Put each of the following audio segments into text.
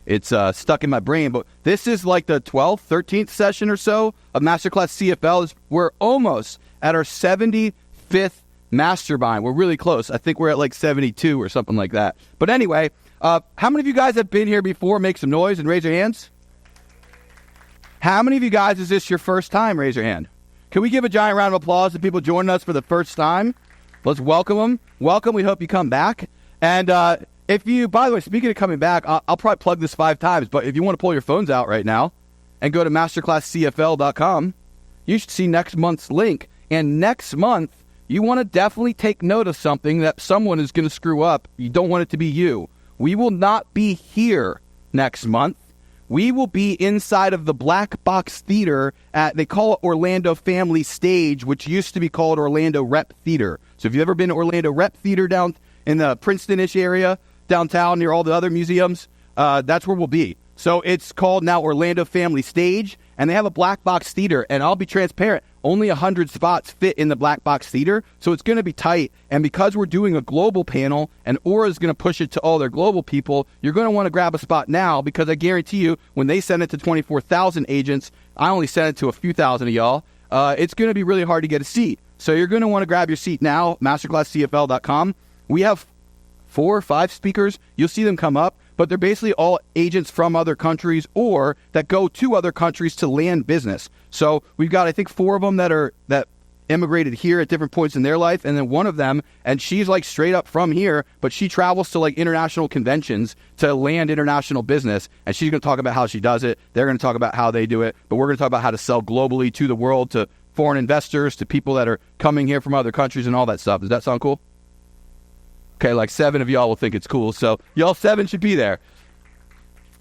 it's stuck in my brain. But this is like the 12th, 13th session or so of Masterclass CFL. We're almost at our 75th mastermind. We're really close. I think we're at like 72 or something like that. But anyway, how many of you guys have been here before? Make some noise and raise your hands. How many of you guys is this your first time? Raise your hand. Can we give a giant round of applause to people joining us for the first time? Let's welcome them. Welcome. We hope you come back. And if you, by the way, speaking of coming back, I'll probably plug this 5 times, but if you want to pull your phones out right now and go to MasterclassCFL.com, you should see next month's link. And next month, you want to definitely take note of something that someone is going to screw up. You don't want it to be you. We will not be here next month. We will be inside of the Black Box Theater at, they call it Orlando Family Stage, which used to be called Orlando Rep Theater. So if you've ever been to Orlando Rep Theater down in the Princeton-ish area, downtown near all the other museums, that's where we'll be. So it's called now Orlando Family Stage, and they have a Black Box Theater, and I'll be transparent, only 100 spots fit in the Black Box Theater, so it's going to be tight, and because we're doing a global panel, and Aura's going to push it to all their global people, you're going to want to grab a spot now, because I guarantee you, when they send it to 24,000 agents, I only sent it to a few thousand of y'all, it's going to be really hard to get a seat. So you're going to want to grab your seat now, MasterclassCFL.com. We have 4 or 5 speakers. You'll see them come up, but they're basically all agents from other countries or that go to other countries to land business. So we've got, I think, 4 of them that immigrated here at different points in their life, and then one of them, and she's like straight up from here, but she travels to like international conventions to land international business, and she's going to talk about how she does it. They're going to talk about how they do it, but we're going to talk about how to sell globally to the world, to foreign investors, to people that are coming here from other countries and all that stuff. Does that sound cool? Okay, like 7 of y'all will think it's cool, so y'all 7 should be there.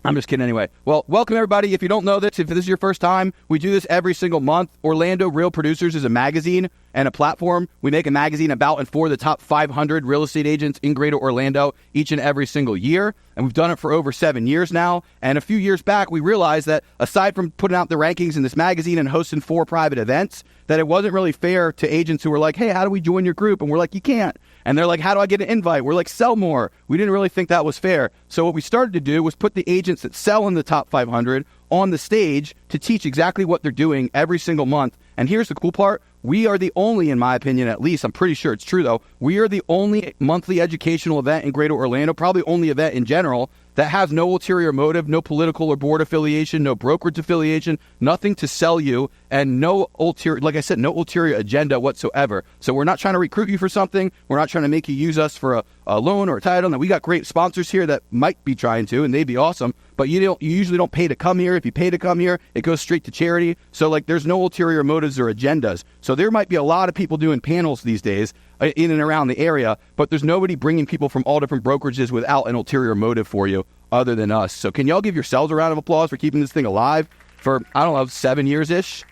I'm just kidding anyway. Well, welcome everybody. If you don't know this, if this is your first time, we do this every single month. Orlando Real Producers is a magazine and a platform. We make a magazine about and for the top 500 real estate agents in Greater Orlando each and every single year. And we've done it for over 7 years now. And a few years back, we realized that aside from putting out the rankings in this magazine and hosting 4 private events, that it wasn't really fair to agents who were like, hey, how do we join your group? And we're like, you can't. And they're like, how do I get an invite? We're like, sell more. We didn't really think that was fair. So what we started to do was put the agents that sell in the top 500 on the stage to teach exactly what they're doing every single month. And here's the cool part. We are the only, in my opinion at least, I'm pretty sure it's true though, we are the only monthly educational event in Greater Orlando, probably only event in general, that has no ulterior motive, no political or board affiliation, no brokerage affiliation, nothing to sell you, and no ulterior, like I said, no ulterior agenda whatsoever. So we're not trying to recruit you for something. We're not trying to make you use us for a loan or a title. And we got great sponsors here that might be trying to, and they'd be awesome. But you usually don't pay to come here. If you pay to come here, it goes straight to charity. So like there's no ulterior motives or agendas. So there might be a lot of people doing panels these days in and around the area, but there's nobody bringing people from all different brokerages without an ulterior motive for you other than us. So can y'all give yourselves a round of applause for keeping this thing alive for, I don't know, 7 years-ish?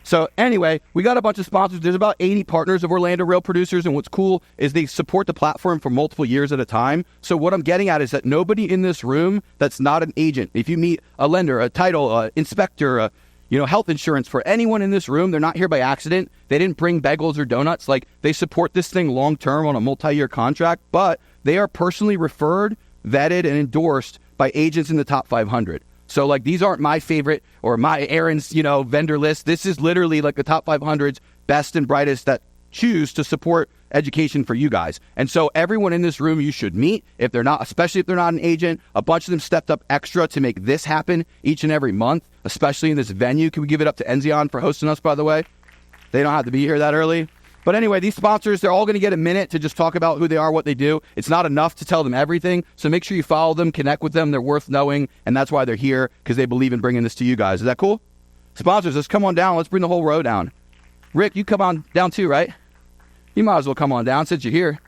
So anyway, we got a bunch of sponsors. There's about 80 partners of Orlando Real Producers, and what's cool is they support the platform for multiple years at a time. So what I'm getting at is that nobody in this room that's not an agent, if you meet a lender, a title, inspector, health insurance, for anyone in this room, they're not here by accident. They didn't bring bagels or donuts. Like, they support this thing long-term on a multi-year contract, but they are personally referred, vetted, and endorsed by agents in the top 500. So, like, these aren't my favorite or my Aaron's, vendor list. This is literally like the top 500's best and brightest that choose to support education for you guys. And so everyone in this room you should meet, if they're not, especially if they're not an agent. A bunch of them stepped up extra to make this happen each and every month, especially in this venue. Can we give it up to Enzion for hosting us, by the way? They don't have to be here that early. But anyway, these sponsors, they're all going to get a minute to just talk about who they are, what they do. It's not enough to tell them everything. So make sure you follow them, connect with them. They're worth knowing. And that's why they're here, because they believe in bringing this to you guys. Is that cool? Sponsors, let's come on down. Let's bring the whole row down. Rick, you come on down too, right? You might as well come on down since you're here.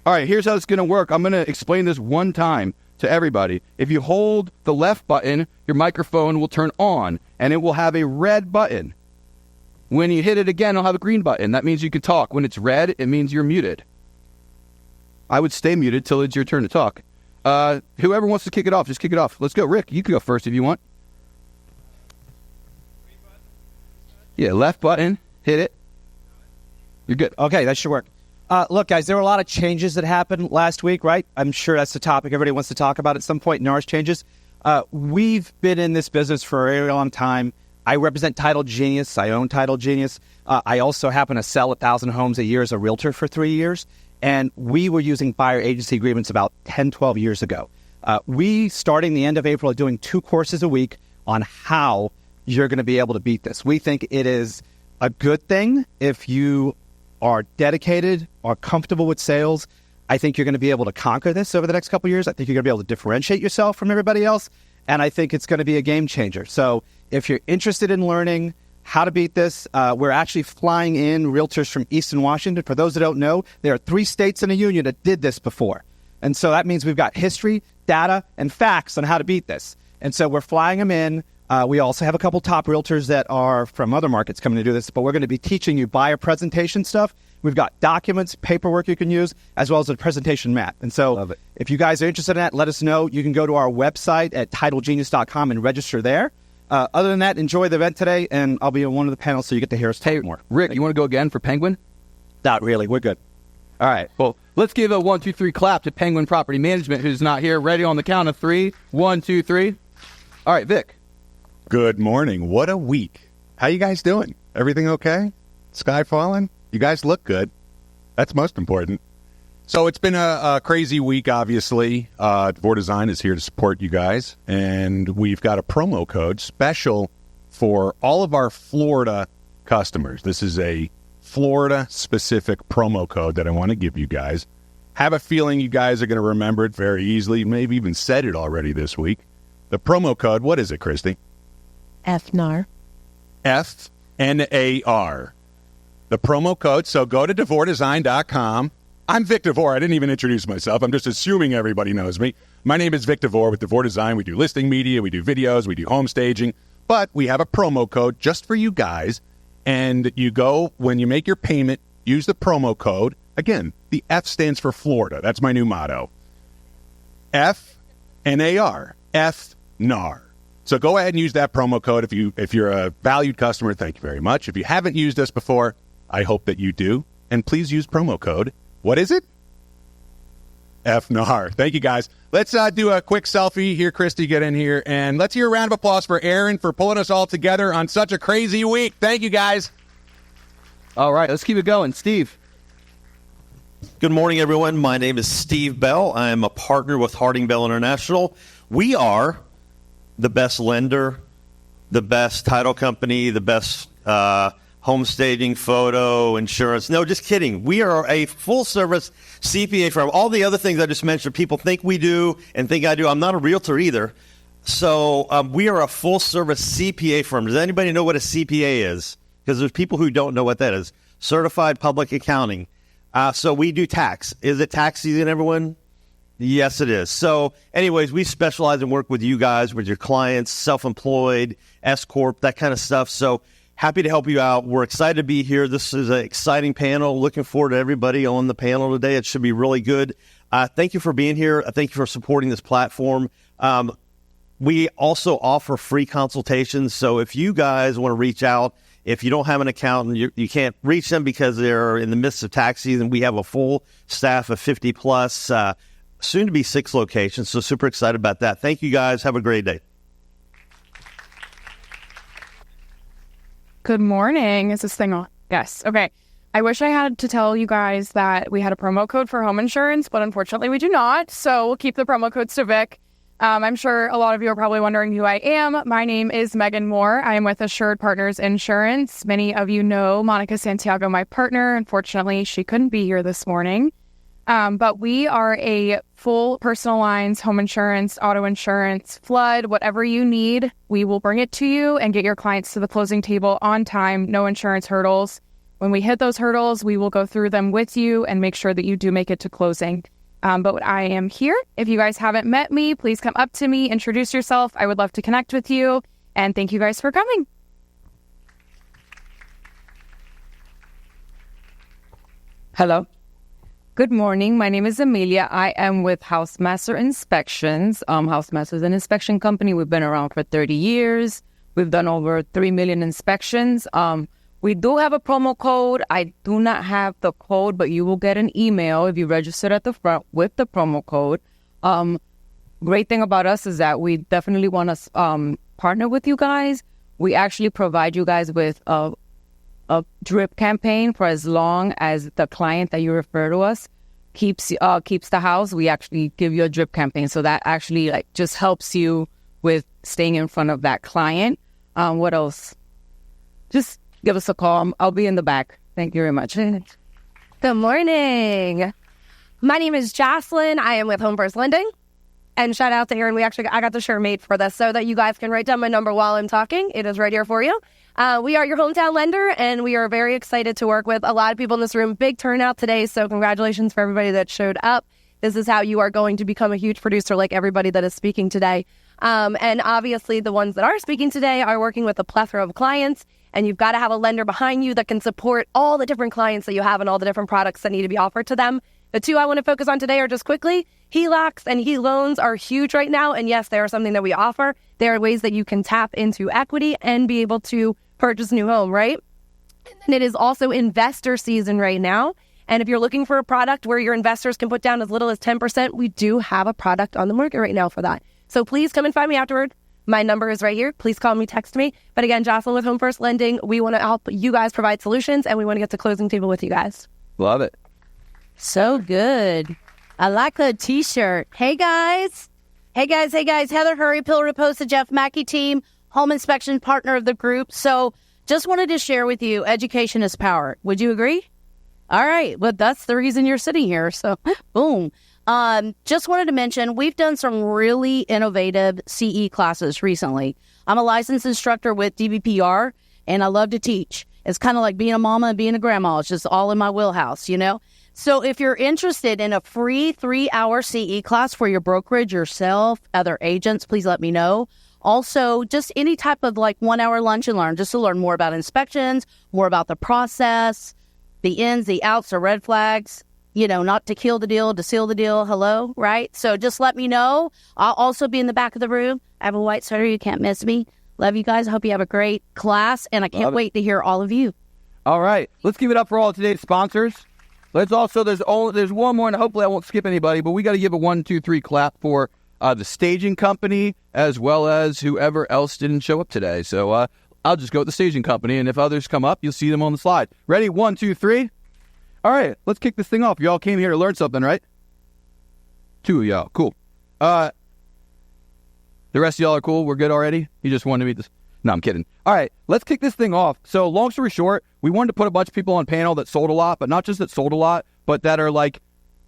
All right, here's how it's going to work. I'm going to explain this one time to everybody. If you hold the left button, your microphone will turn on, and it will have a red button. When you hit it again, it'll have a green button. That means you can talk. When it's red, it means you're muted. I would stay muted till it's your turn to talk. Whoever wants to kick it off, just kick it off. Let's go. Rick, you can go first if you want. Yeah, left button. Hit it. You're good. Okay, that should work. Look, guys, there were a lot of changes that happened last week, right? I'm sure that's the topic everybody wants to talk about at some point, NAR's changes. We've been in this business for a very long time. I represent Title Genius. I own Title Genius. I also happen to sell 1,000 homes a year as a realtor for 3 years. And we were using buyer agency agreements about 10, 12 years ago. We, starting the end of April, are doing 2 courses a week on how you're going to be able to beat this. We think it is a good thing if you are dedicated, are comfortable with sales. I think you're going to be able to conquer this over the next couple of years. I think you're going to be able to differentiate yourself from everybody else. And I think it's going to be a game changer. So if you're interested in learning how to beat this, we're actually flying in realtors from Eastern Washington. For those that don't know, there are 3 states in a union that did this before. And so that means we've got history, data, and facts on how to beat this. And so we're flying them in. We also have a couple top realtors that are from other markets coming to do this, but we're going to be teaching you buyer presentation stuff. We've got documents, paperwork you can use, as well as a presentation map. And so if you guys are interested in that, let us know. You can go to our website at TitleGenius.com and register there. Other than that, enjoy the event today, and I'll be on one of the panels so you get to hear us talk more. Rick, you want to go again for Penguin? Not really. We're good. All right. Well, let's give a 1, 2, 3 clap to Penguin Property Management, who's not here. Ready on the count of 3. 1, 2, 3. All right, Vic. Good morning. What a week. How you guys doing? Everything okay? Sky falling? You guys look good. That's most important. So it's been a crazy week, obviously. DeVore Design is here to support you guys, and we've got a promo code special for all of our Florida customers. This is a Florida-specific promo code that I want to give you guys. Have a feeling you guys are going to remember it very easily. Maybe even said it already this week. The promo code, what is it, Christy? FNAR. FNAR. The promo code, so go to DeVoreDesign.com. I'm Vic DeVore. I didn't even introduce myself. I'm just assuming everybody knows me. My name is Vic DeVore with DeVore Design. We do listing media, we do videos, we do home staging, but we have a promo code just for you guys, and you go, when you make your payment, use the promo code. Again, the F stands for Florida. That's my new motto. FNAR. FNAR. So go ahead and use that promo code if you're a valued customer. Thank you very much. If you haven't used us before, I hope that you do. And please use promo code. What is it? FNAR. Thank you, guys. Let's do a quick selfie here. Christy, get in here. And let's hear a round of applause for Aaron for pulling us all together on such a crazy week. Thank you, guys. All right, let's keep it going. Steve. Good morning, everyone. My name is Steve Bell. I am a partner with Harding Bell International. We are the best lender, the best title company, the best home staging, photo, insurance. No, just kidding. We are a full-service CPA firm. All the other things I just mentioned, people think we do and think I do. I'm not a realtor either. So we are a full-service CPA firm. Does anybody know what a CPA is? Because there's people who don't know what that is. Certified Public Accounting. So we do tax. Is it tax season, everyone? Yes, it is. So anyways, we specialize and work with you guys, with your clients, self-employed, S-Corp, that kind of stuff. So happy to help you out. We're excited to be here. This is an exciting panel. Looking forward to everybody on the panel today. It should be really good. Thank you for being here. Thank you for supporting this platform. We also offer free consultations. So if you guys want to reach out, if you don't have an accountant, you can't reach them because they're in the midst of tax season. We have a full staff of 50 plus, soon to be 6 locations. So super excited about that. Thank you guys. Have a great day. Good morning. Is this thing on? Yes. Okay. I wish I had to tell you guys that we had a promo code for home insurance, but unfortunately we do not. So we'll keep the promo codes to Vic. I'm sure a lot of you are probably wondering who I am. My name is Megan Moore. I am with Assured Partners Insurance. Many of you know Monica Santiago, my partner. Unfortunately, she couldn't be here this morning. But we are a full personal lines, home insurance, auto insurance, flood, whatever you need, we will bring it to you and get your clients to the closing table on time, no insurance hurdles. When we hit those hurdles, we will go through them with you and make sure that you do make it to closing. But I am here. If you guys haven't met me, please come up to me, introduce yourself. I would love to connect with you. And thank you guys for coming. Hello. Good morning. My name is Amelia. I am with Housemaster Inspections. Housemaster is an inspection company. We've been around for 30 years. We've done over 3 million inspections. We do have a promo code. I do not have the code, but you will get an email if you registered at the front with the promo code. Great thing about us is that we definitely want to partner with you guys. We actually provide you guys with a drip campaign for as long as the client that you refer to us keeps the house. We actually give you a drip campaign, so that actually just helps you with staying in front of that client. What else? Just give us a call. I'll be in the back. Thank you very much. Good morning. My name is Jocelyn. I am with Home First Lending. And shout out to Aaron. I got the shirt made for this so that you guys can write down my number while I'm talking. It is right here for you. We are your hometown lender, and we are very excited to work with a lot of people in this room. Big turnout today, so congratulations for everybody that showed up. This is how you are going to become a huge producer like everybody that is speaking today. And obviously, the ones that are speaking today are working with a plethora of clients, and you've got to have a lender behind you that can support all the different clients that you have and all the different products that need to be offered to them. The two I want to focus on today are just quickly, HELOCs and HELoans are huge right now. And yes, they are something that we offer. There are ways that you can tap into equity and be able to purchase a new home, right? And it is also investor season right now. And if you're looking for a product where your investors can put down as little as 10%, we do have a product on the market right now for that. So please come and find me afterward. My number is right here. Please call me, text me. But again, Jocelyn with Home First Lending, we want to help you guys provide solutions, and we want to get to closing table with you guys. Love it. So good. I like the t-shirt. Hey guys. Heather Hurrypill reposts the Jeff Mackey team, home inspection partner of the group. So just wanted to share with you, education is power. Would you agree? All right. Well, that's the reason you're sitting here. So boom. Just wanted to mention, we've done some really innovative CE classes recently. I'm a licensed instructor with DBPR, and I love to teach. It's kind of like being a mama and being a grandma. It's just all in my wheelhouse, you know? So if you're interested in a free 3-hour CE class for your brokerage, yourself, other agents, please let me know. Also, just any type of 1-hour lunch and learn, just to learn more about inspections, more about the process, the ins, the outs, the red flags, not to kill the deal, to seal the deal. Hello, right? So just let me know. I'll also be in the back of the room. I have a white sweater. You can't miss me. Love you guys. I hope you have a great class, and I can't wait to hear all of you. All right. Let's give it up for all of today's sponsors. Let's also, there's one more, and hopefully I won't skip anybody, but we got to give a 1, 2, 3 clap for the staging company, as well as whoever else didn't show up today. So I'll just go with the staging company, and if others come up, you'll see them on the slide. Ready? 1, 2, 3. All right, let's kick this thing off. Y'all came here to learn something, right? 2 of y'all. Cool. The rest of y'all are cool? We're good already? You just wanted to meet this? No, I'm kidding. All right, let's kick this thing off. So long story short, we wanted to put a bunch of people on panel that sold a lot, but not just that sold a lot, but that are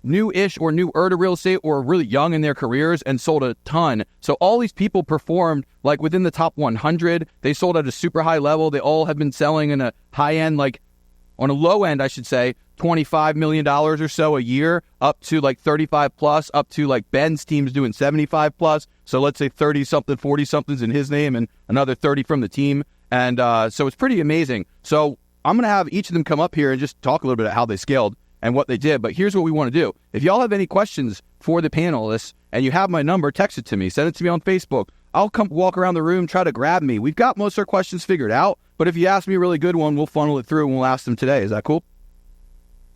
new-ish or newer to real estate or really young in their careers and sold a ton. So all these people performed within the top 100. They sold at a super high level. They all have been selling in a high end, on a low end, I should say, $25 million or so a year, up to 35 plus, up to Ben's team's doing 75 plus. So let's say 30 something, 40 something's in his name and another 30 from the team. And so it's pretty amazing. So I'm going to have each of them come up here and just talk a little bit about how they scaled and what they did. But here's what we want to do. If y'all have any questions for the panelists and you have my number, text it to me, send it to me on Facebook. I'll come walk around the room, try to grab me. We've got most of our questions figured out, but if you ask me a really good one, we'll funnel it through and we'll ask them today. Is that cool?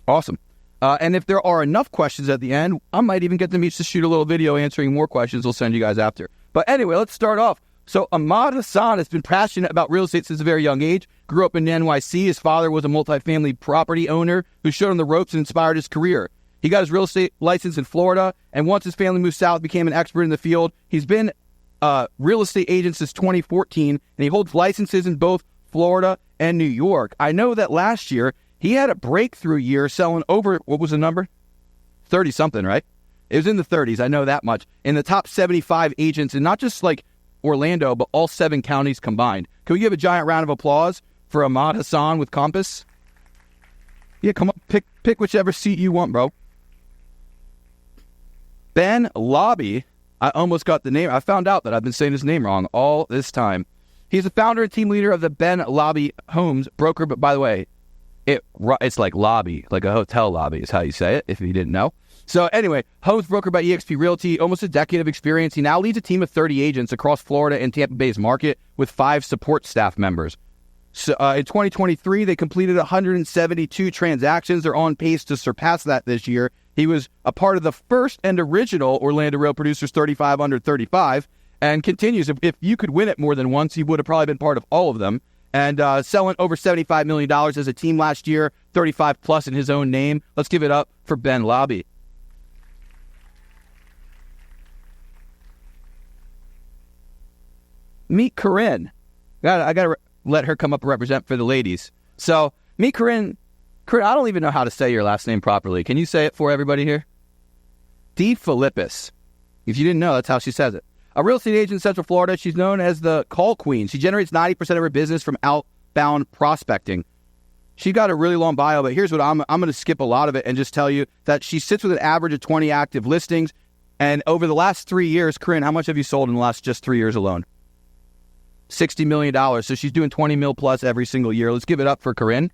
Awesome. And if there are enough questions at the end, I might even get them each to shoot a little video answering more questions. We'll send you guys after. But anyway, let's start off. So Ahmad Hassan has been passionate about real estate since a very young age. Grew up in NYC. His father was a multifamily property owner who showed him the ropes and inspired his career. He got his real estate license in Florida, and once his family moved south, became an expert in the field. He's been a real estate agent since 2014, and he holds licenses in both Florida and New York. I know that last year, he had a breakthrough year selling over, what was the number? 30-something, right? It was in the 30s, I know that much. In the top 75 agents, and not just Orlando, but all 7 counties combined. Can we give a giant round of applause for Ahmad Hassan with Compass? Yeah, come on, pick whichever seat you want, bro. Ben Laube, I almost got the name. I found out that I've been saying his name wrong all this time. He's the founder and team leader of the Ben Laube Homes broker, but by the way, it's like lobby, like a hotel lobby is how you say it, if you didn't know. So anyway, homes broker by eXp Realty, almost a decade of experience. He now leads a team of 30 agents across Florida and Tampa Bay's market with 5 support staff members. So, in 2023, they completed 172 transactions. They're on pace to surpass that this year. He was a part of the first and original Orlando Real Producers 35 under 35 and continues. If you could win it more than once, he would have probably been part of all of them. And selling over $75 million as a team last year, 35 plus in his own name. Let's give it up for Ben Laube. Meet Corinne. I got to let her come up and represent for the ladies. So, meet Corinne. Corinne, I don't even know how to say your last name properly. Can you say it for everybody here? Defillipis. If you didn't know, that's how she says it. A real estate agent in Central Florida. She's known as the call queen. She generates 90% of her business from outbound prospecting. She got a really long bio, but here's what I'm going to skip a lot of it and just tell you that she sits with an average of 20 active listings. And over the last 3 years, Corinne, how much have you sold in the last just 3 years alone? $60 million. So she's doing 20 mil plus every single year. Let's give it up for Corinne.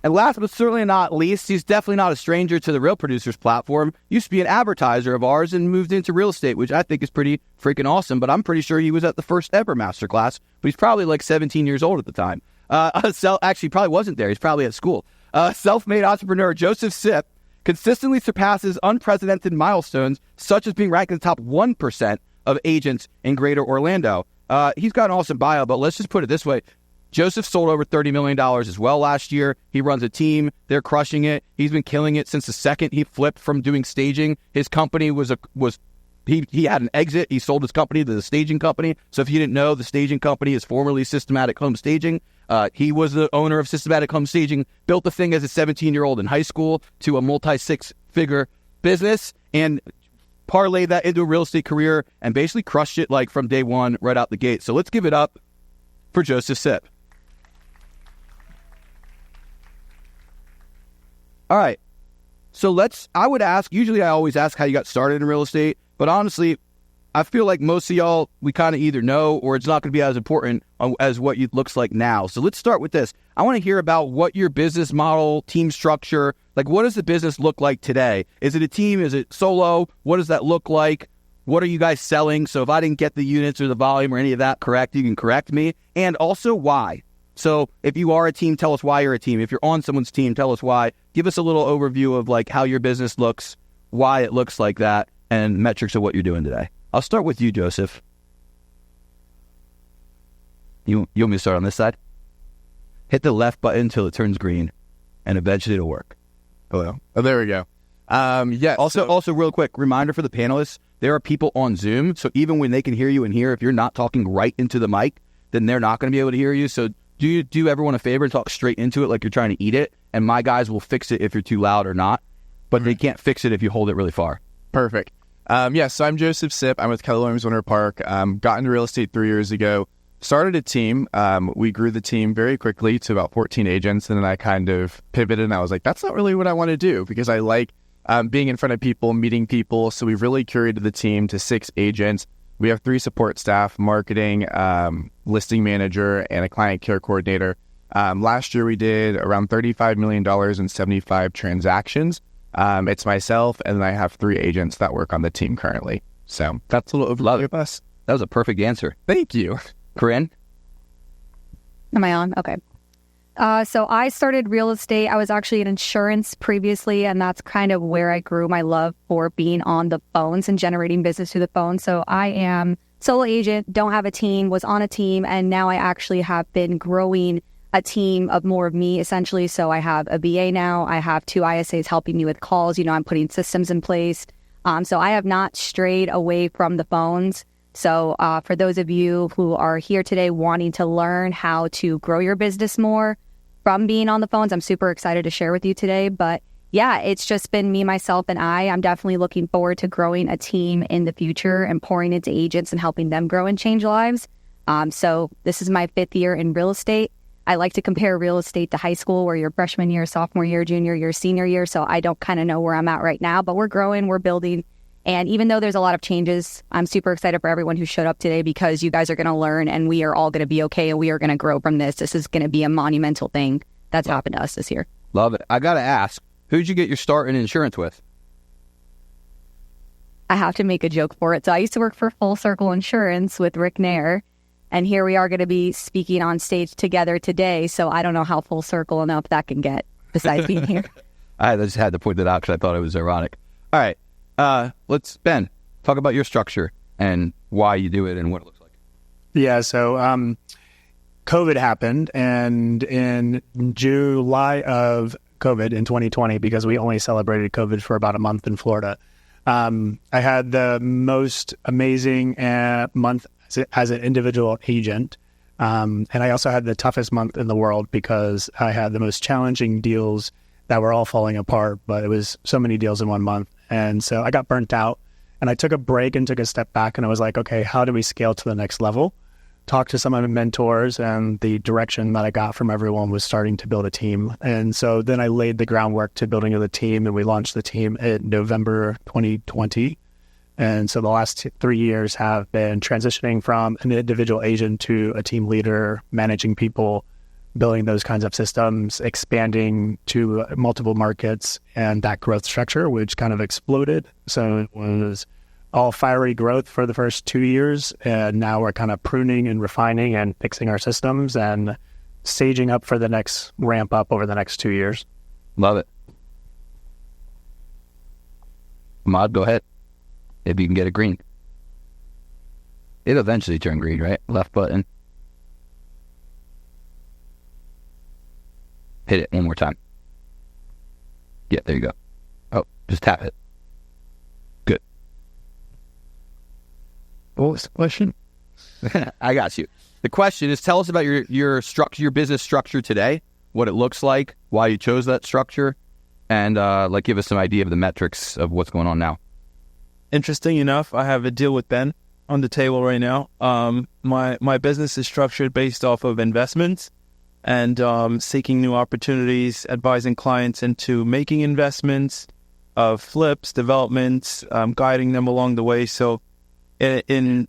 And last but certainly not least, he's definitely not a stranger to the Real Producers platform. Used to be an advertiser of ours and moved into real estate, which I think is pretty freaking awesome. But I'm pretty sure he was at the first ever masterclass, but he's probably like 17 years old at the time. Actually, probably wasn't there. He's probably at school. Self-made entrepreneur Joseph Sipp consistently surpasses unprecedented milestones, such as being ranked in the top 1% of agents in Greater Orlando. He's got an awesome bio, but let's just put it this way. Joseph sold over $30 million as well last year. He runs a team. They're crushing it. He's been killing it since the second he flipped from doing staging. His company he had an exit. He sold his company to the staging company. So if you didn't know, the staging company is formerly Systematic Home Staging. He was the owner of Systematic Home Staging, built the thing as a 17-year-old in high school to a multi-six-figure business, and parlayed that into a real estate career and basically crushed it like from day one right out the gate. So let's give it up for Joseph Sipp. All right. So I would ask, usually I always ask how you got started in real estate, but honestly, I feel like most of y'all, we kind of either know or it's not going to be as important as what it looks like now. So let's start with this. I want to hear about what your business model, team structure, like what does the business look like today? Is it a team? Is it solo? What does that look like? What are you guys selling? So if I didn't get the units or the volume or any of that correct, you can correct me. And also why? So if you are a team, tell us why you're a team. If you're on someone's team, tell us why. Give us a little overview of like how your business looks, why it looks like that, and metrics of what you're doing today. I'll start with you, Joseph. You want me to start on this side? Hit the left button until it turns green, and eventually it'll work. Hello. Oh, there we go. Yeah. Also, real quick, reminder for the panelists, there are people on Zoom, so even when they can hear you in here, if you're not talking right into the mic, then they're not going to be able to hear you. So do everyone a favor and talk straight into it like you're trying to eat it, and my guys will fix it if you're too loud or not, but they can't fix it if you hold it really far. Perfect. So I'm Joseph Sipp. I'm with Keller Williams Winter Park. Got into real estate 3 years ago. Started a team. We grew the team very quickly to about 14 agents, and then I kind of pivoted, and I was like, that's not really what I want to do because I like being in front of people, meeting people. So we've really curated the team to 6 agents. We have 3 support staff, marketing, listing manager, and a client care coordinator. Last year, we did around $35 million in 75 transactions. It's myself, and then I have 3 agents that work on the team currently. So that's a little overview of us. That was a perfect answer. Thank you. Corinne? Am I on? Okay. So I started real estate. I was actually in insurance previously, and that's kind of where I grew my love for being on the phones and generating business through the phone. So I am solo agent, don't have a team, was on a team, and now I actually have been growing a team of more of me, essentially. So I have a BA now. I have 2 ISAs helping me with calls. I'm putting systems in place. So I have not strayed away from the phones. So for those of you who are here today wanting to learn how to grow your business more from being on the phones, I'm super excited to share with you today. But yeah, it's just been me, myself, and I'm definitely looking forward to growing a team in the future and pouring into agents and helping them grow and change lives. So this is my 5th year in real estate. I like to compare real estate to high school, where your freshman year, sophomore year, junior year, senior year. So I don't kind of know where I'm at right now, but we're growing, we're building. And even though there's a lot of changes, I'm super excited for everyone who showed up today because you guys are going to learn and we are all going to be okay and we are going to grow from this. This is going to be a monumental thing that's happened to us this year. Love it. I got to ask, who'd you get your start in insurance with? I have to make a joke for it. So I used to work for Full Circle Insurance with Rick Nair. And here we are going to be speaking on stage together today. So I don't know how full circle enough that can get besides being here. I just had to point that out because I thought it was ironic. All right. Ben, talk about your structure and why you do it and what it looks like. Yeah, so COVID happened, and in July of COVID in 2020, because we only celebrated COVID for about a month in Florida, I had the most amazing month as an individual agent. And I also had the toughest month in the world because I had the most challenging deals that were all falling apart, but it was so many deals in one month. And so I got burnt out, and I took a break and took a step back, and I was like, okay, how do we scale to the next level? Talked to some of my mentors, and the direction that I got from everyone was starting to build a team. And so then I laid the groundwork to building of the team, and we launched the team in November 2020. And so the last 3 years have been transitioning from an individual agent to a team leader, managing people, building those kinds of systems, expanding to multiple markets, and that growth structure, which kind of exploded. So it was all fiery growth for the first 2 years, and now we're kind of pruning and refining and fixing our systems and staging up for the next ramp up over the next 2 years. Love it. Ahmad, go ahead. If you can get it green. It'll eventually turn green, right? Left button. Hit it one more time. Yeah, there you go. Oh, just tap it. Good. What was the question? I got you. The question is, tell us about your structure, your business structure today, what it looks like, why you chose that structure, and give us some idea of the metrics of what's going on now. Interesting enough, I have a deal with Ben on the table right now. My business is structured based off of investments and seeking new opportunities, advising clients into making investments, flips, developments, guiding them along the way. So in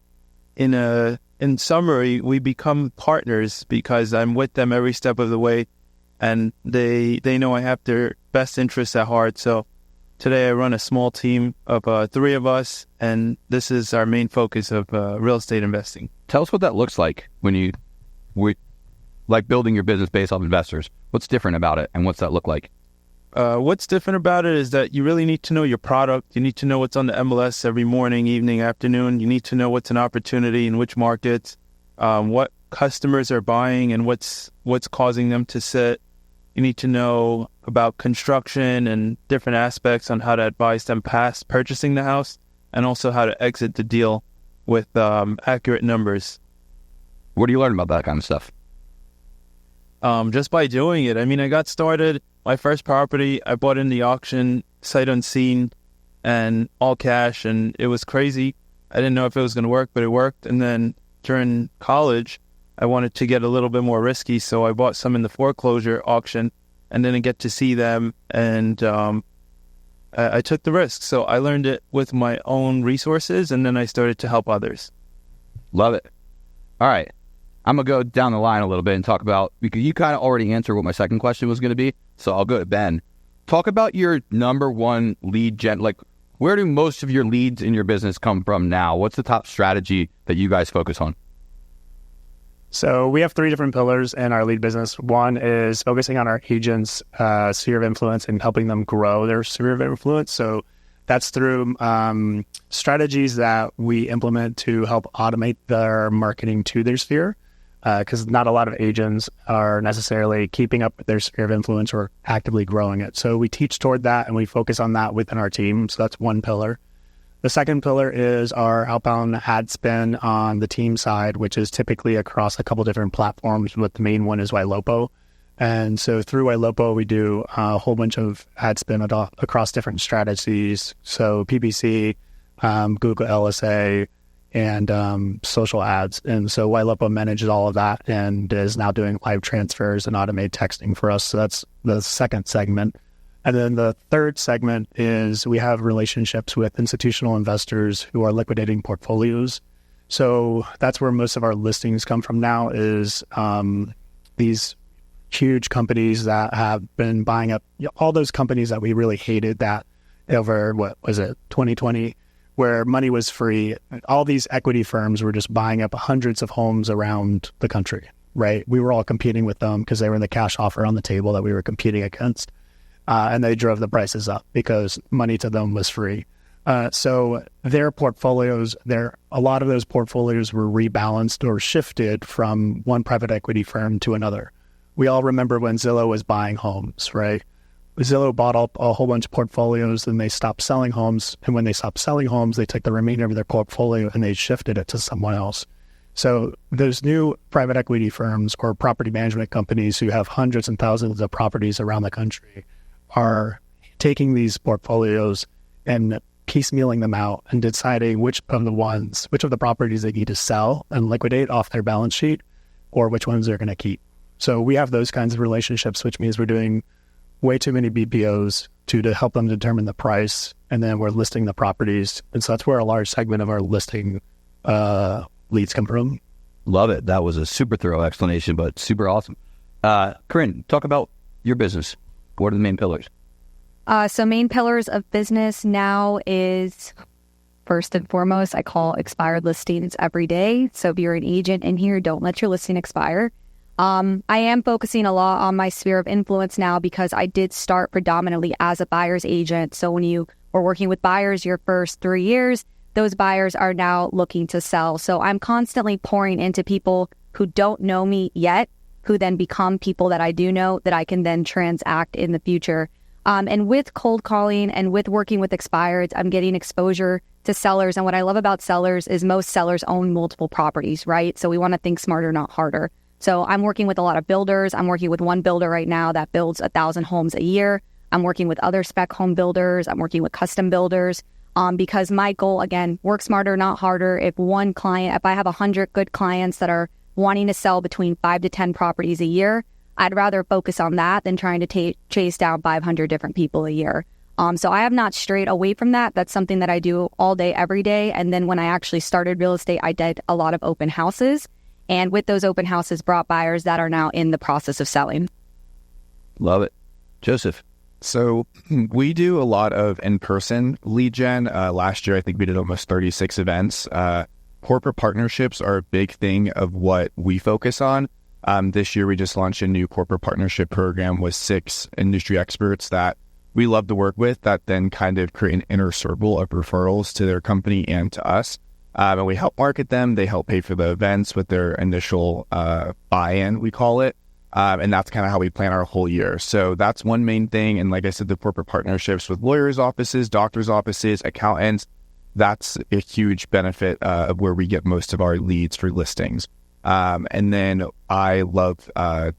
summary, we become partners because I'm with them every step of the way, and they know I have their best interests at heart. So today I run a small team of 3 of us, and this is our main focus of real estate investing. Tell us what that looks like when like building your business based off investors. What's different about it, and what's that look like? What's different about it is that you really need to know your product. You need to know what's on the MLS every morning, evening, afternoon. You need to know what's an opportunity in which markets, what customers are buying and what's causing them to sit. You need to know about construction and different aspects on how to advise them past purchasing the house, and also how to exit the deal with accurate numbers. Where do you learn about that kind of stuff? Just by doing it. I mean, I got started, my first property, I bought in the auction, sight unseen, and all cash, and it was crazy. I didn't know if it was going to work, but it worked. And then during college, I wanted to get a little bit more risky, so I bought some in the foreclosure auction and didn't get to see them, and I took the risk. So I learned it with my own resources, and then I started to help others. Love it. All right. I'm going to go down the line a little bit and talk about, because you kind of already answered what my second question was going to be, so I'll go to Ben. Talk about your number one lead gen, like where do most of your leads in your business come from now? What's the top strategy that you guys focus on? So we have 3 different pillars in our lead business. One is focusing on our agents' sphere of influence and helping them grow their sphere of influence. So that's through strategies that we implement to help automate their marketing to their sphere, because not a lot of agents are necessarily keeping up with their sphere of influence or actively growing it. So we teach toward that, and we focus on that within our team. So that's one pillar. The second pillar is our outbound ad spend on the team side, which is typically across a couple different platforms, but the main one is Ylopo. And so through Ylopo, we do a whole bunch of ad spend across different strategies. So PPC, Google LSA, and social ads. And so Ylopo manages all of that and is now doing live transfers and automated texting for us. So that's the second segment. And then the third segment is we have relationships with institutional investors who are liquidating portfolios. So that's where most of our listings come from now, is these huge companies that have been buying up all those companies that we really hated that over, 2020, where money was free. All these equity firms were just buying up hundreds of homes around the country, right? We were all competing with them because they were in the cash offer on the table that we were competing against. And they drove the prices up because money to them was free. So their portfolios, a lot of those portfolios were rebalanced or shifted from one private equity firm to another. We all remember when Zillow was buying homes, right? Zillow bought up a whole bunch of portfolios and they stopped selling homes. And when they stopped selling homes, they took the remainder of their portfolio and they shifted it to someone else. So those new private equity firms or property management companies who have hundreds and thousands of properties around the country are taking these portfolios and piecemealing them out and deciding which of the properties they need to sell and liquidate off their balance sheet or which ones they're going to keep. So we have those kinds of relationships, which means we're doing way too many BPOs to help them determine the price, and then we're listing the properties. And so that's where a large segment of our listing leads come from. Love it. That was a super thorough explanation, but super awesome. Corinne, talk about your business. What are the main pillars? So main pillars of business now is, first and foremost, I call expired listings every day. So if you're an agent in here, don't let your listing expire. I am focusing a lot on my sphere of influence now because I did start predominantly as a buyer's agent. So when you were working with buyers your first 3 years, those buyers are now looking to sell. So I'm constantly pouring into people who don't know me yet, who then become people that I do know that I can then transact in the future. And with cold calling and with working with expireds, I'm getting exposure to sellers. And what I love about sellers is most sellers own multiple properties, right? So we want to think smarter, not harder. So I'm working with a lot of builders. I'm working with one builder right now that builds 1,000 homes a year. I'm working with other spec home builders. I'm working with custom builders because my goal, again, work smarter, not harder. If I have 100 good clients that are wanting to sell between 5 to 10 properties a year, I'd rather focus on that than trying to chase down 500 different people a year. So I have not strayed away from that. That's something that I do all day, every day. And then when I actually started real estate, I did a lot of open houses. And with those open houses brought buyers that are now in the process of selling. Love it. Joseph. So we do a lot of in-person lead gen. Last year, I think we did almost 36 events. Corporate partnerships are a big thing of what we focus on. This year, we just launched a new corporate partnership program with 6 industry experts that we love to work with that then kind of create an inner circle of referrals to their company and to us. And we help market them. They help pay for the events with their initial buy-in, we call it. And that's kind of how we plan our whole year. So that's one main thing. And like I said, the corporate partnerships with lawyers' offices, doctors' offices, accountants, that's a huge benefit of where we get most of our leads for listings. And then I love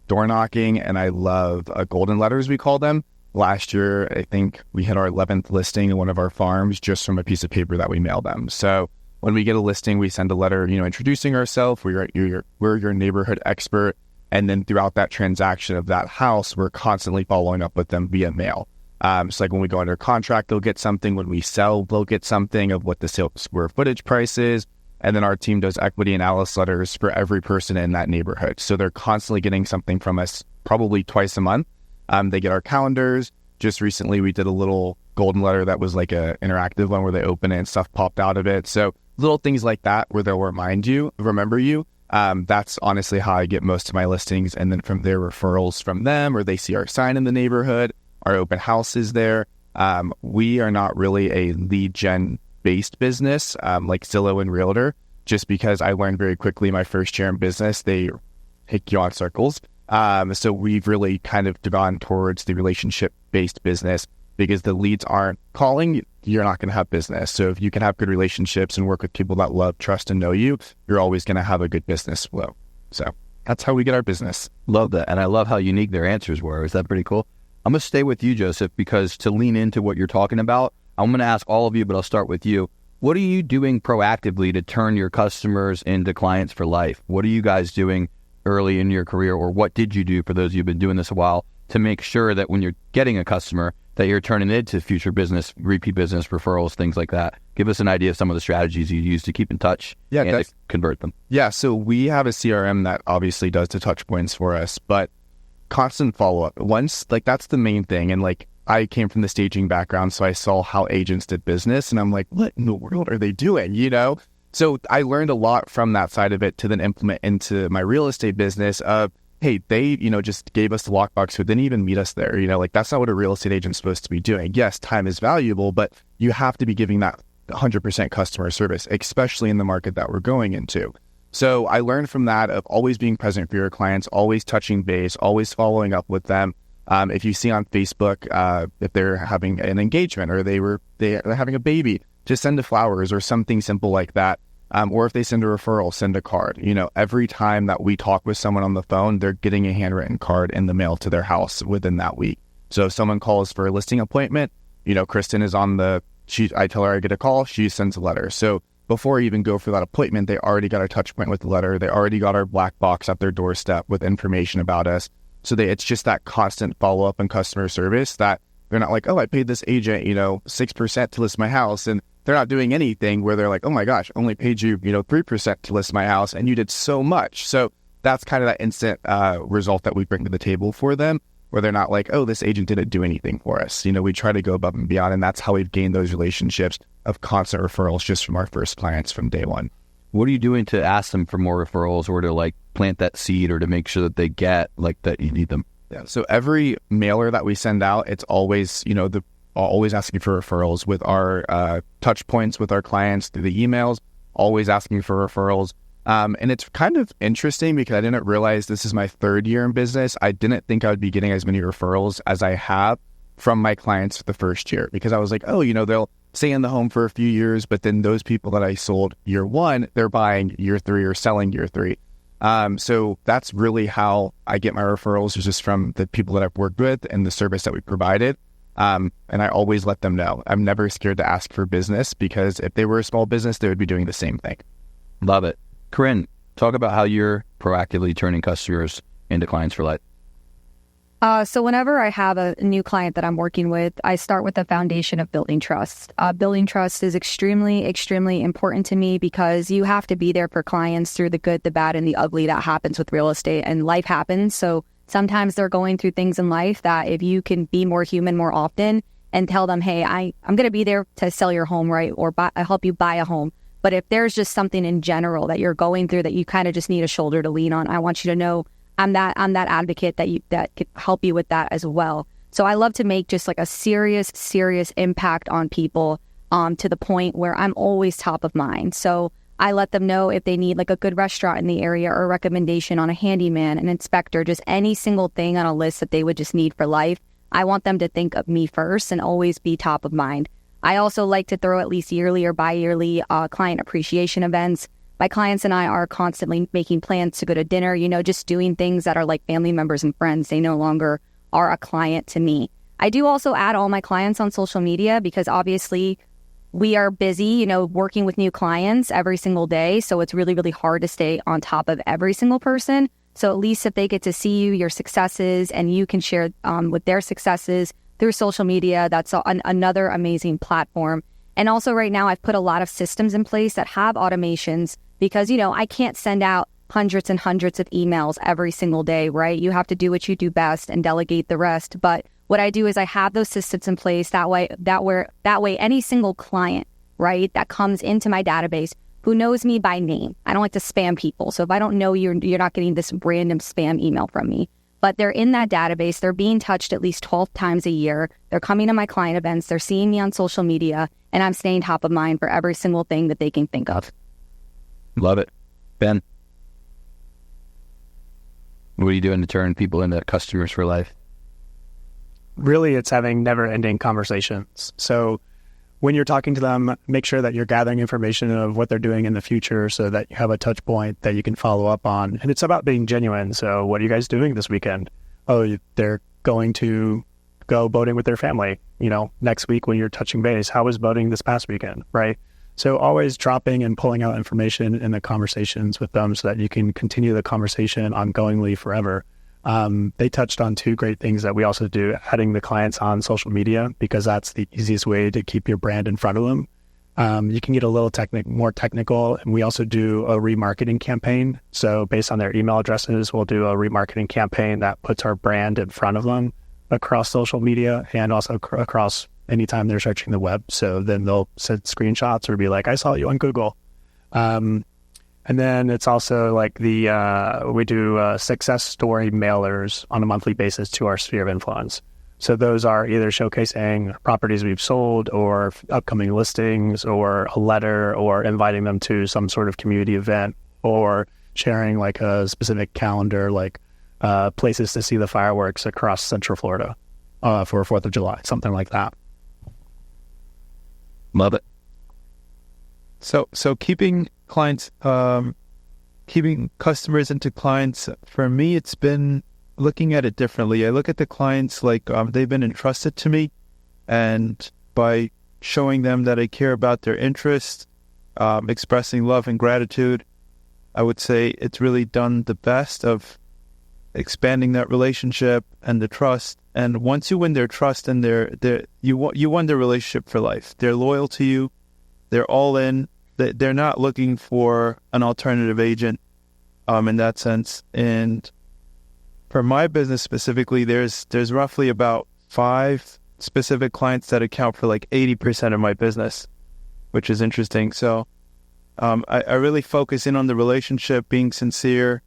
door knocking, and I love golden letters, we call them. Last year, I think we had our 11th listing in one of our farms just from a piece of paper that we mailed them. So when we get a listing, we send a letter, introducing ourselves. We're your neighborhood expert. And then throughout that transaction of that house, we're constantly following up with them via mail. So like when we go under contract, they'll get something. When we sell, they'll get something of what the sale square footage price is. And then our team does equity analysis letters for every person in that neighborhood. So they're constantly getting something from us probably twice a month. They get our calendars. Just recently, we did a little golden letter that was like a interactive one where they open it and stuff popped out of it. So little things like that where they'll remember you. That's honestly how I get most of my listings. And then from their referrals from them, or they see our sign in the neighborhood, our open house is there. We are not really a lead gen based business like Zillow and Realtor, just because I learned very quickly my first year in business, they take you on circles. So we've really kind of gone towards the relationship based business because the leads aren't calling, you're not going to have business. So if you can have good relationships and work with people that love, trust, and know you, you're always going to have a good business flow. So that's how we get our business. Love that. And I love how unique their answers were. Is that pretty cool? I'm going to stay with you, Joseph, because to lean into what you're talking about, I'm going to ask all of you, but I'll start with you. What are you doing proactively to turn your customers into clients for life? What are you guys doing early in your career, or what did you do for those of you who've been doing this a while to make sure that when you're getting a customer that you're turning it into future business, repeat business, referrals, things like that? Give us an idea of some of the strategies you use to keep in touch and to convert them. Yeah, so we have a CRM that obviously does the touch points for us, but constant follow-up. Once, that's the main thing. And I came from the staging background, so I saw how agents did business, and I'm like, what in the world are they doing, you know? So I learned a lot from that side of it to then implement into my real estate business of, hey, they, just gave us the lockbox, who didn't even meet us there. Like, that's not what a real estate agent's supposed to be doing. Yes, time is valuable, but you have to be giving that 100% customer service, especially in the market that we're going into. So I learned from that of always being present for your clients, always touching base, always following up with them. If you see on Facebook, if they're having an engagement or they're having a baby, just send the flowers or something simple like that. Or if they send a referral, send a card. Every time that we talk with someone on the phone, they're getting a handwritten card in the mail to their house within that week. So if someone calls for a listing appointment, Kristen is I tell her I get a call, she sends a letter. So before I even go for that appointment, they already got our touch point with the letter. They already got our black box at their doorstep with information about us. So it's just that constant follow-up and customer service that they're not like, oh, I paid this agent, 6% to list my house. And they're not doing anything where they're like, oh my gosh, only paid you, 3% to list my house and you did so much. So that's kind of that instant result that we bring to the table for them, where they're not like, oh, this agent didn't do anything for us. We try to go above and beyond, and that's how we've gained those relationships of constant referrals just from our first clients from day one. What are you doing to ask them for more referrals or to plant that seed or to make sure that they get that you need them? Yeah. So every mailer that we send out, it's always, always asking for referrals with our touch points with our clients through the emails, always asking for referrals. And it's kind of interesting because I didn't realize this is my third year in business. I didn't think I would be getting as many referrals as I have from my clients the first year, because I was like, oh, they'll stay in the home for a few years, but then those people that I sold year one, they're buying year three or selling year three. So that's really how I get my referrals, is just from the people that I've worked with and the service that we provided. And I always let them know. I'm never scared to ask for business, because if they were a small business, they would be doing the same thing. Love it. Corinne, talk about how you're proactively turning customers into clients for life. So whenever I have a new client that I'm working with, I start with the foundation of building trust. Building trust is extremely, extremely important to me, because you have to be there for clients through the good, the bad, and the ugly that happens with real estate, and life happens. So sometimes they're going through things in life that if you can be more human more often and tell them, hey, I'm going to be there to sell your home, right? Or help you buy a home. But if there's just something in general that you're going through that you kind of just need a shoulder to lean on, I want you to know I'm that advocate that could help you with that as well. So I love to make just a serious impact on people to the point where I'm always top of mind. So I let them know if they need a good restaurant in the area or a recommendation on a handyman, an inspector, just any single thing on a list that they would just need for life. I want them to think of me first and always be top of mind. I also like to throw at least yearly or bi-yearly client appreciation events. My clients and I are constantly making plans to go to dinner, just doing things that are like family members and friends. They no longer are a client to me. I do also add all my clients on social media, because obviously we are busy, working with new clients every single day. So it's really, really hard to stay on top of every single person. So at least if they get to see you, your successes, and you can share with their successes through social media, that's another amazing platform. And also right now I've put a lot of systems in place that have automations, because, I can't send out hundreds and hundreds of emails every single day, right? You have to do what you do best and delegate the rest. But what I do is I have those systems in place. That way, any single client, right, that comes into my database who knows me by name. I don't like to spam people. So if I don't know you, you're not getting this random spam email from me. But they're in that database. They're being touched at least 12 times a year. They're coming to my client events. They're seeing me on social media. And I'm staying top of mind for every single thing that they can think of. Love it. Ben, what are you doing to turn people into customers for life? Really, it's having never-ending conversations. So when you're talking to them, make sure that you're gathering information of what they're doing in the future so that you have a touch point that you can follow up on. And it's about being genuine. So what are you guys doing this weekend? Oh, they're going to go boating with their family. Next week when you're touching base, how was boating this past weekend, right? So always dropping and pulling out information in the conversations with them so that you can continue the conversation ongoingly forever. They touched on two great things that we also do, adding the clients on social media, because that's the easiest way to keep your brand in front of them. You can get a little more technical, and we also do a remarketing campaign. So based on their email addresses, we'll do a remarketing campaign that puts our brand in front of them across social media and also across anytime they're searching the web. So then they'll send screenshots or be like, I saw you on Google. And then it's also like we do success story mailers on a monthly basis to our sphere of influence. So those are either showcasing properties we've sold or upcoming listings or a letter or inviting them to some sort of community event or sharing like a specific calendar, like places to see the fireworks across Central Florida for 4th of July, something like that. Love it. So keeping clients, keeping customers into clients, for me, it's been looking at it differently. I look at the clients like they've been entrusted to me, and by showing them that I care about their interests, expressing love and gratitude, I would say it's really done the best of expanding that relationship and the trust. And once you win their trust and you won their relationship for life. They're loyal to you. They're all in. They're not looking for an alternative agent in that sense. And for my business specifically, there's roughly about 5 specific clients that account for like 80% of my business, which is interesting. So I really focus in on the relationship, being sincere,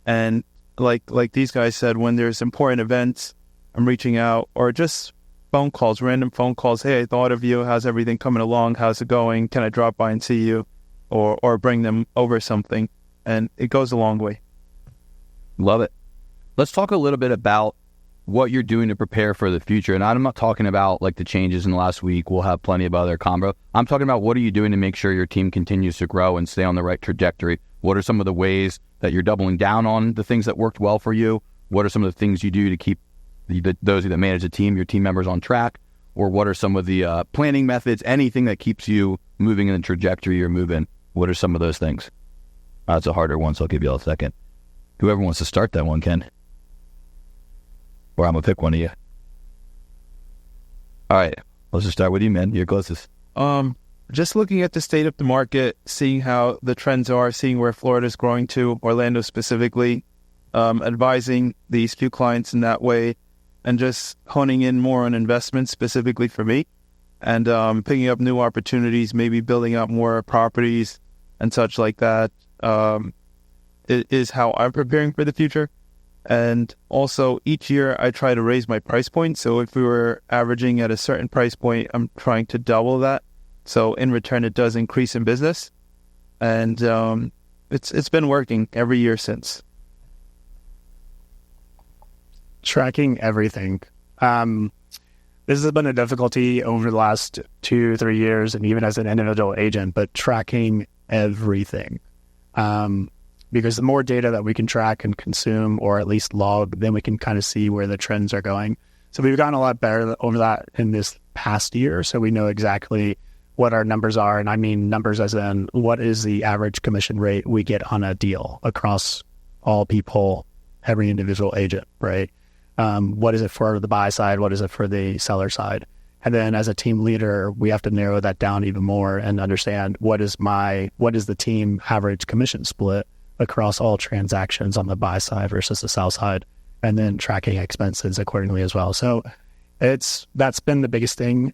and like these guys said, when there's important events, I'm reaching out, or just phone calls, random phone calls. Hey, I thought of you. How's everything coming along? How's it going? Can I drop by and see you, or bring them over something? And it goes a long way. Love it. Let's talk a little bit about what you're doing to prepare for the future. And I'm not talking about like the changes in the last week. We'll have plenty of other convo. I'm talking about what are you doing to make sure your team continues to grow and stay on the right trajectory? What are some of the ways that you're doubling down on the things that worked well for you? What are some of the things you do to keep those that manage the team, your team members, on track? Or what are some of the planning methods, anything that keeps you moving in the trajectory you're moving? What are some of those things? That's a harder one, so I'll give you all a second. Whoever wants to start that one, Ken. Or I'm going to pick one of you. All right, let's just start with you, man. You're closest. Just looking at the state of the market, seeing how the trends are, seeing where Florida's growing to, Orlando specifically, advising these few clients in that way, and just honing in more on investments specifically for me, and picking up new opportunities, maybe building out more properties and such like that. It is how I'm preparing for the future. And also, each year I try to raise my price point. So if we were averaging at a certain price point, I'm trying to double that. So in return, it does increase in business. And it's been working every year since. Tracking everything. This has been a difficulty over the last 2-3 years, and even as an individual agent, but tracking everything. Because the more data that we can track and consume, or at least log, then we can kind of see where the trends are going. So we've gotten a lot better over that in this past year. So we know exactly what our numbers are. And I mean numbers as in what is the average commission rate we get on a deal across all people, every individual agent, right? What is it for the buy side? What is it for the seller side? And then as a team leader, we have to narrow that down even more and understand what is the team average commission split across all transactions on the buy side versus the sell side, and then tracking expenses accordingly as well. So that's been the biggest thing,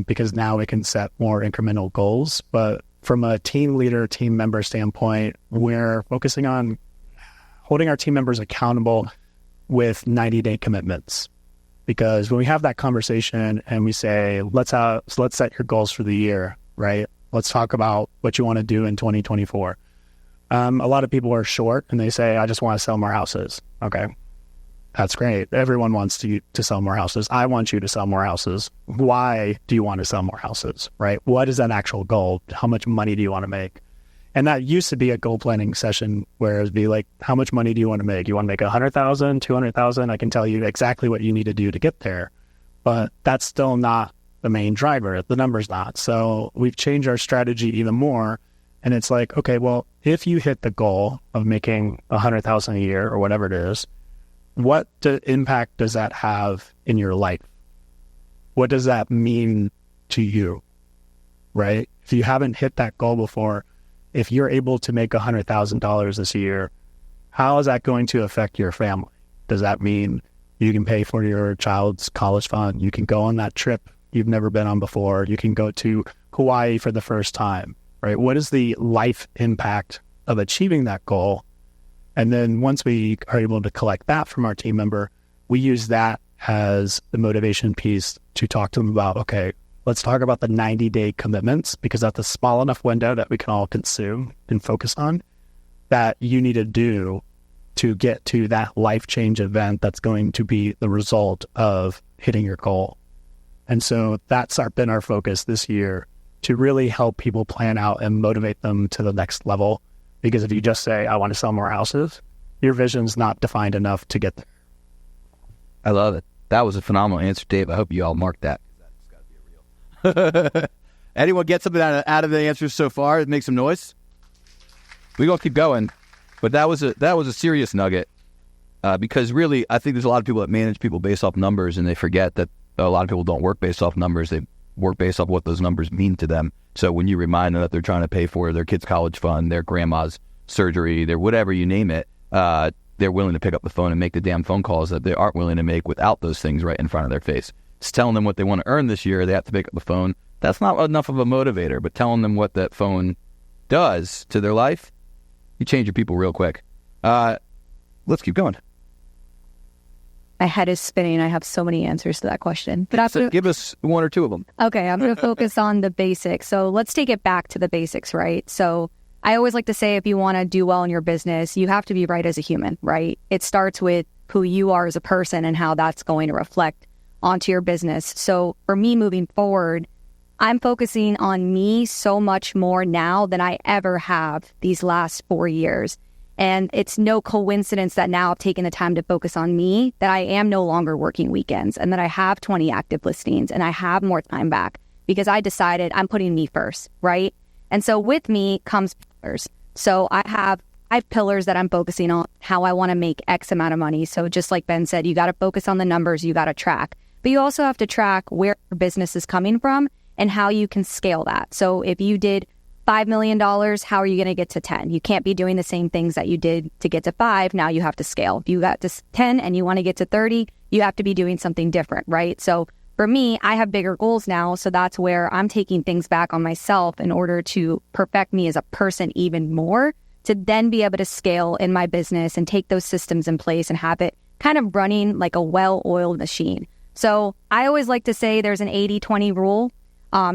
because now we can set more incremental goals. But from a team leader, team member standpoint, we're focusing on holding our team members accountable with 90-day commitments. Because when we have that conversation and we say, let's set your goals for the year, right? Let's talk about what you want to do in 2024. A lot of people are short and they say, I just want to sell more houses. Okay, that's great. Everyone wants to sell more houses. I want you to sell more houses. Why do you want to sell more houses, right? What is that actual goal? How much money do you want to make? And that used to be a goal planning session where it would be like, how much money do you want to make? You want to make 100,000, 200,000? I can tell you exactly what you need to do to get there. But that's still not the main driver. The number's not. So we've changed our strategy even more. And it's like, okay, well, if you hit the goal of making 100,000 a year or whatever it is, what impact does that have in your life? What does that mean to you, right? If you haven't hit that goal before, if you're able to make $100,000 this year, how is that going to affect your family? Does that mean You can pay for your child's college fund. You can go on that trip you've never been on before. You can go to Hawaii for the first time, right? What is the life impact of achieving that goal? And then once we are able to collect that from our team member, we use that as the motivation piece to talk to them about, okay, let's talk about the 90-day commitments, because that's a small enough window that we can all consume and focus on that you need to do to get to that life change event that's going to be the result of hitting your goal. And so that's been our focus this year, to really help people plan out and motivate them to the next level. Because if you just say, I want to sell more houses, your vision's not defined enough to get there. I love it. That was a phenomenal answer, Dave. I hope you all marked that. That's got to be real. Anyone get something out of the answers so far? Make some noise. We're going to keep going. But that was a serious nugget. Because really, I think there's a lot of people that manage people based off numbers, and they forget that a lot of people don't work based off numbers. They work based off what those numbers mean to them. So when you remind them that they're trying to pay for their kid's college fund, their grandma's surgery, their whatever you name it, they're willing to pick up the phone and make the damn phone calls that they aren't willing to make without those things right in front of their face. It's telling them what they want to earn this year, they have to pick up the phone. That's not enough of a motivator, but telling them what that phone does to their life, you change your people real quick. Let's keep going. My head is spinning. I have so many answers to that question. But give us one or two of them. Okay, I'm going to focus on the basics. So let's take it back to the basics, right? So I always like to say, if you want to do well in your business, you have to be right as a human, right? It starts with who you are as a person and how that's going to reflect onto your business. So for me moving forward, I'm focusing on me so much more now than I ever have these last 4 years. And it's no coincidence that now I've taken the time to focus on me, that I am no longer working weekends, and that I have 20 active listings and I have more time back, because I decided I'm putting me first, right? And so with me comes pillars. So I have 5 pillars that I'm focusing on, how I want to make X amount of money. So just like Ben said, you got to focus on the numbers, you got to track. But you also have to track where your business is coming from and how you can scale that. So if you did $5 million, how are you going to get to 10? You can't be doing the same things that you did to get to 5. Now you have to scale. If you got to 10 and you want to get to 30, you have to be doing something different, right? So for me, I have bigger goals now. So that's where I'm taking things back on myself in order to perfect me as a person even more, to then be able to scale in my business and take those systems in place and have it kind of running like a well-oiled machine. So I always like to say there's an 80-20 rule.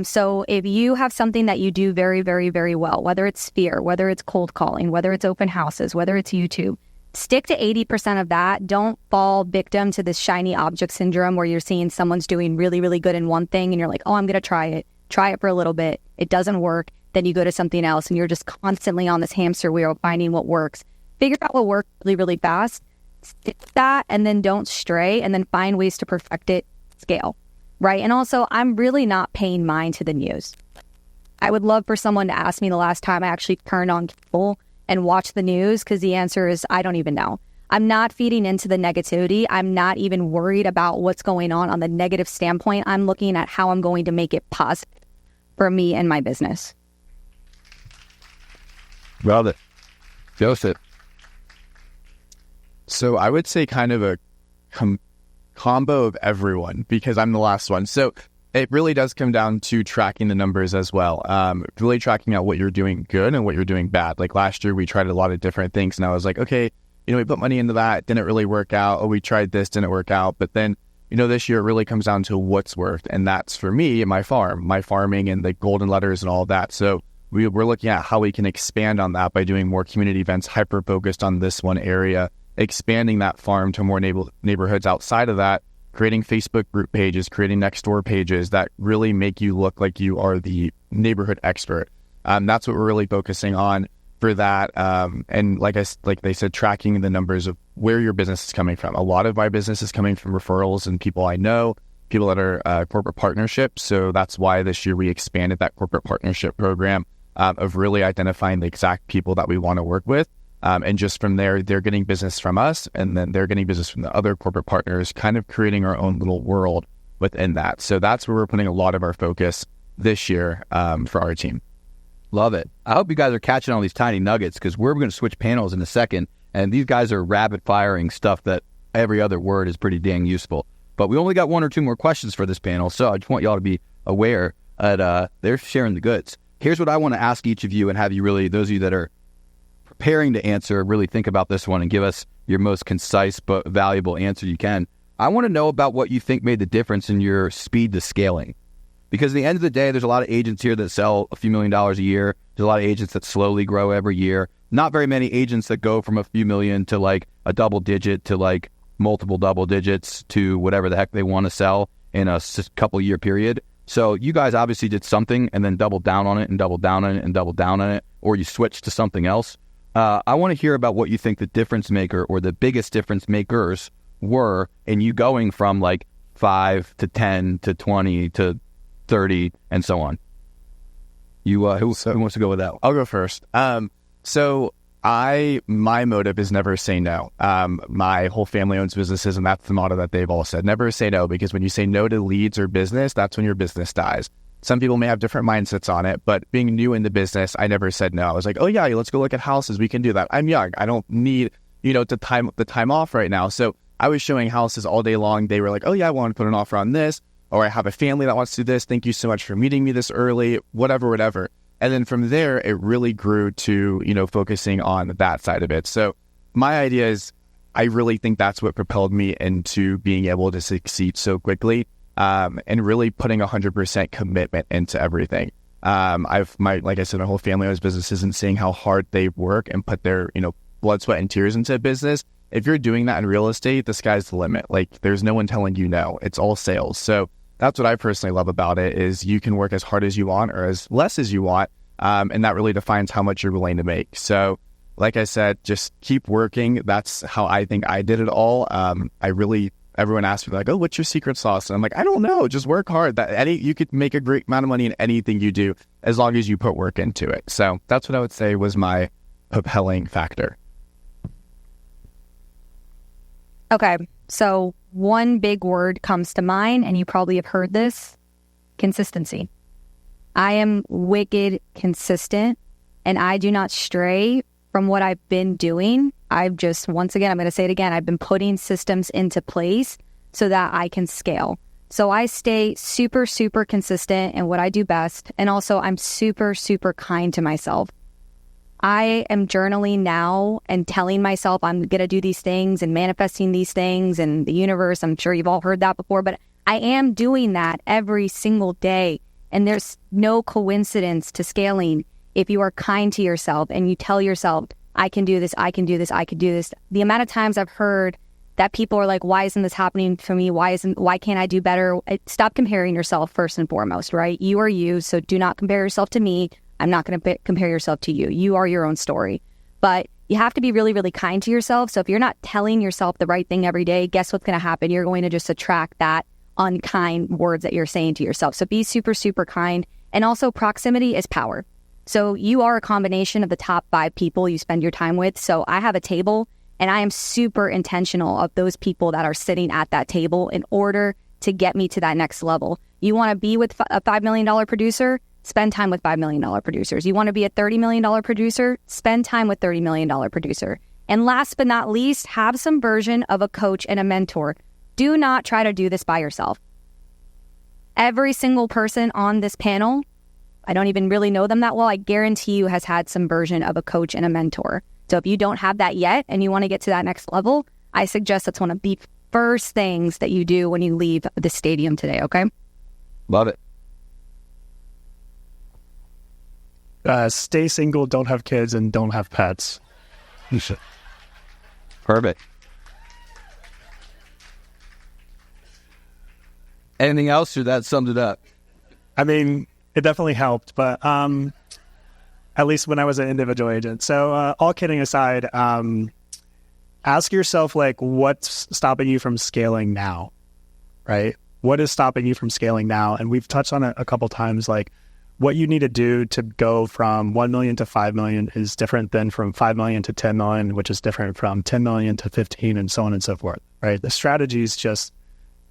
So if you have something that you do very, very, very well, whether it's Sphere, whether it's cold calling, whether it's open houses, whether it's YouTube, stick to 80% of that. Don't fall victim to this shiny object syndrome where you're seeing someone's doing really, really good in one thing and you're like, oh, I'm going to try it for a little bit. It doesn't work. Then you go to something else and you're just constantly on this hamster wheel finding what works. Figure out what works really, really fast. Stick with that, and then don't stray, and then find ways to perfect it, scale. Right. And also, I'm really not paying mind to the news. I would love for someone to ask me the last time I actually turned on cable and watched the news, because the answer is I don't even know. I'm not feeding into the negativity. I'm not even worried about what's going on the negative standpoint. I'm looking at how I'm going to make it positive for me and my business. Love it. Joseph. So I would say kind of a combo of everyone, because I'm the last one. So it really does come down to tracking the numbers as well. Really tracking out what you're doing good and what you're doing bad. Like last year, we tried a lot of different things, and I was like, okay, we put money into that, didn't really work out. Oh, we tried this, didn't work out. But then, this year it really comes down to what's worked. And that's for me, my farming and the golden letters and all of that. So we're looking at how we can expand on that by doing more community events, hyper-focused on this one area, expanding that farm to more neighborhoods outside of that, creating Facebook group pages, creating next door pages that really make you look like you are the neighborhood expert. That's what we're really focusing on for that. And like they said, tracking the numbers of where your business is coming from. A lot of my business is coming from referrals and people I know, people that are corporate partnerships. So that's why this year we expanded that corporate partnership program of really identifying the exact people that we want to work with. And just from there, they're getting business from us, and then they're getting business from the other corporate partners, kind of creating our own little world within that. So that's where we're putting a lot of our focus this year for our team. Love it. I hope you guys are catching all these tiny nuggets, because we're going to switch panels in a second, and these guys are rapid firing stuff that every other word is pretty dang useful. But we only got one or two more questions for this panel, so I just want y'all to be aware that they're sharing the goods. Here's what I want to ask each of you and have you really, those of you that are preparing to answer, really think about this one and give us your most concise but valuable answer you can. I want to know about what you think made the difference in your speed to scaling. Because at the end of the day, there's a lot of agents here that sell a few $1 million a year. There's a lot of agents that slowly grow every year. Not very many agents that go from a few million to like a double digit to like multiple double digits to whatever the heck they want to sell in a couple year period. So you guys obviously did something and then doubled down on it and doubled down on it and doubled down on it, or you switched to something else. I want to hear about what you think the difference maker or the biggest difference makers were in you going from like 5 to 10 to 20 to 30 and so on. Who wants to go with that? I'll go first. So my motive is never say no. My whole family owns businesses, and that's the motto that they've all said. Never say no, because when you say no to leads or business, that's when your business dies. Some people may have different mindsets on it, but being new in the business, I never said no. I was like, oh yeah, let's go look at houses. We can do that. I'm young. I don't need, the time off right now. So I was showing houses all day long. They were like, oh yeah, I want to put an offer on this, or I have a family that wants to do this. Thank you so much for meeting me this early, whatever. And then from there, it really grew to, focusing on that side of it. So my idea is, I really think that's what propelled me into being able to succeed so quickly, and really putting 100% commitment into everything. Like I said, my whole family owns businesses, and seeing how hard they work and put their, blood, sweat, and tears into a business. If you're doing that in real estate, the sky's the limit. Like, there's no one telling you no. It's all sales. So that's what I personally love about it, is you can work as hard as you want or as less as you want. And that really defines how much you're willing to make. So like I said, just keep working. That's how I think I did it all. Everyone asks me like, oh, what's your secret sauce? And I'm like, I don't know. Just work hard. You could make a great amount of money in anything you do as long as you put work into it. So that's what I would say was my propelling factor. Okay, so one big word comes to mind, and you probably have heard this: consistency. I am wicked consistent, and I do not stray from what I've been doing. Once again, I'm going to say it again, I've been putting systems into place so that I can scale. So I stay super, super consistent in what I do best, and also I'm super, super kind to myself. I am journaling now and telling myself I'm going to do these things and manifesting these things in the universe. I'm sure you've all heard that before, but I am doing that every single day. And there's no coincidence to scaling if you are kind to yourself and you tell yourself, I can do this, I can do this, I can do this. The amount of times I've heard that people are like, why isn't this happening for me? Why can't I do better? Stop comparing yourself first and foremost, right? You are you, so do not compare yourself to me. I'm not going to compare yourself to you. You are your own story. But you have to be really, really kind to yourself. So if you're not telling yourself the right thing every day, guess what's going to happen? You're going to just attract that unkind words that you're saying to yourself. So be super, super kind. And also, proximity is power. So you are a combination of the top 5 people you spend your time with. So I have a table, and I am super intentional of those people that are sitting at that table in order to get me to that next level. You want to be with a $5 million producer? Spend time with $5 million producers. You want to be a $30 million producer? Spend time with $30 million producer. And last but not least, have some version of a coach and a mentor. Do not try to do this by yourself. Every single person on this panel, I don't even really know them that well, I guarantee you has had some version of a coach and a mentor. So if you don't have that yet and you want to get to that next level, I suggest that's one of the first things that you do when you leave the stadium today, okay? Love it. Stay single, don't have kids, and don't have pets. Perfect. Anything else, or that summed it up? I mean, it definitely helped, but at least when I was an individual agent. So all kidding aside, ask yourself, like, what's stopping you from scaling now, right? What is stopping you from scaling now? And we've touched on it a couple times, like, what you need to do to go from 1 million to 5 million is different than from 5 million to 10 million, which is different from 10 million to 15, and so on and so forth, right? The strategies just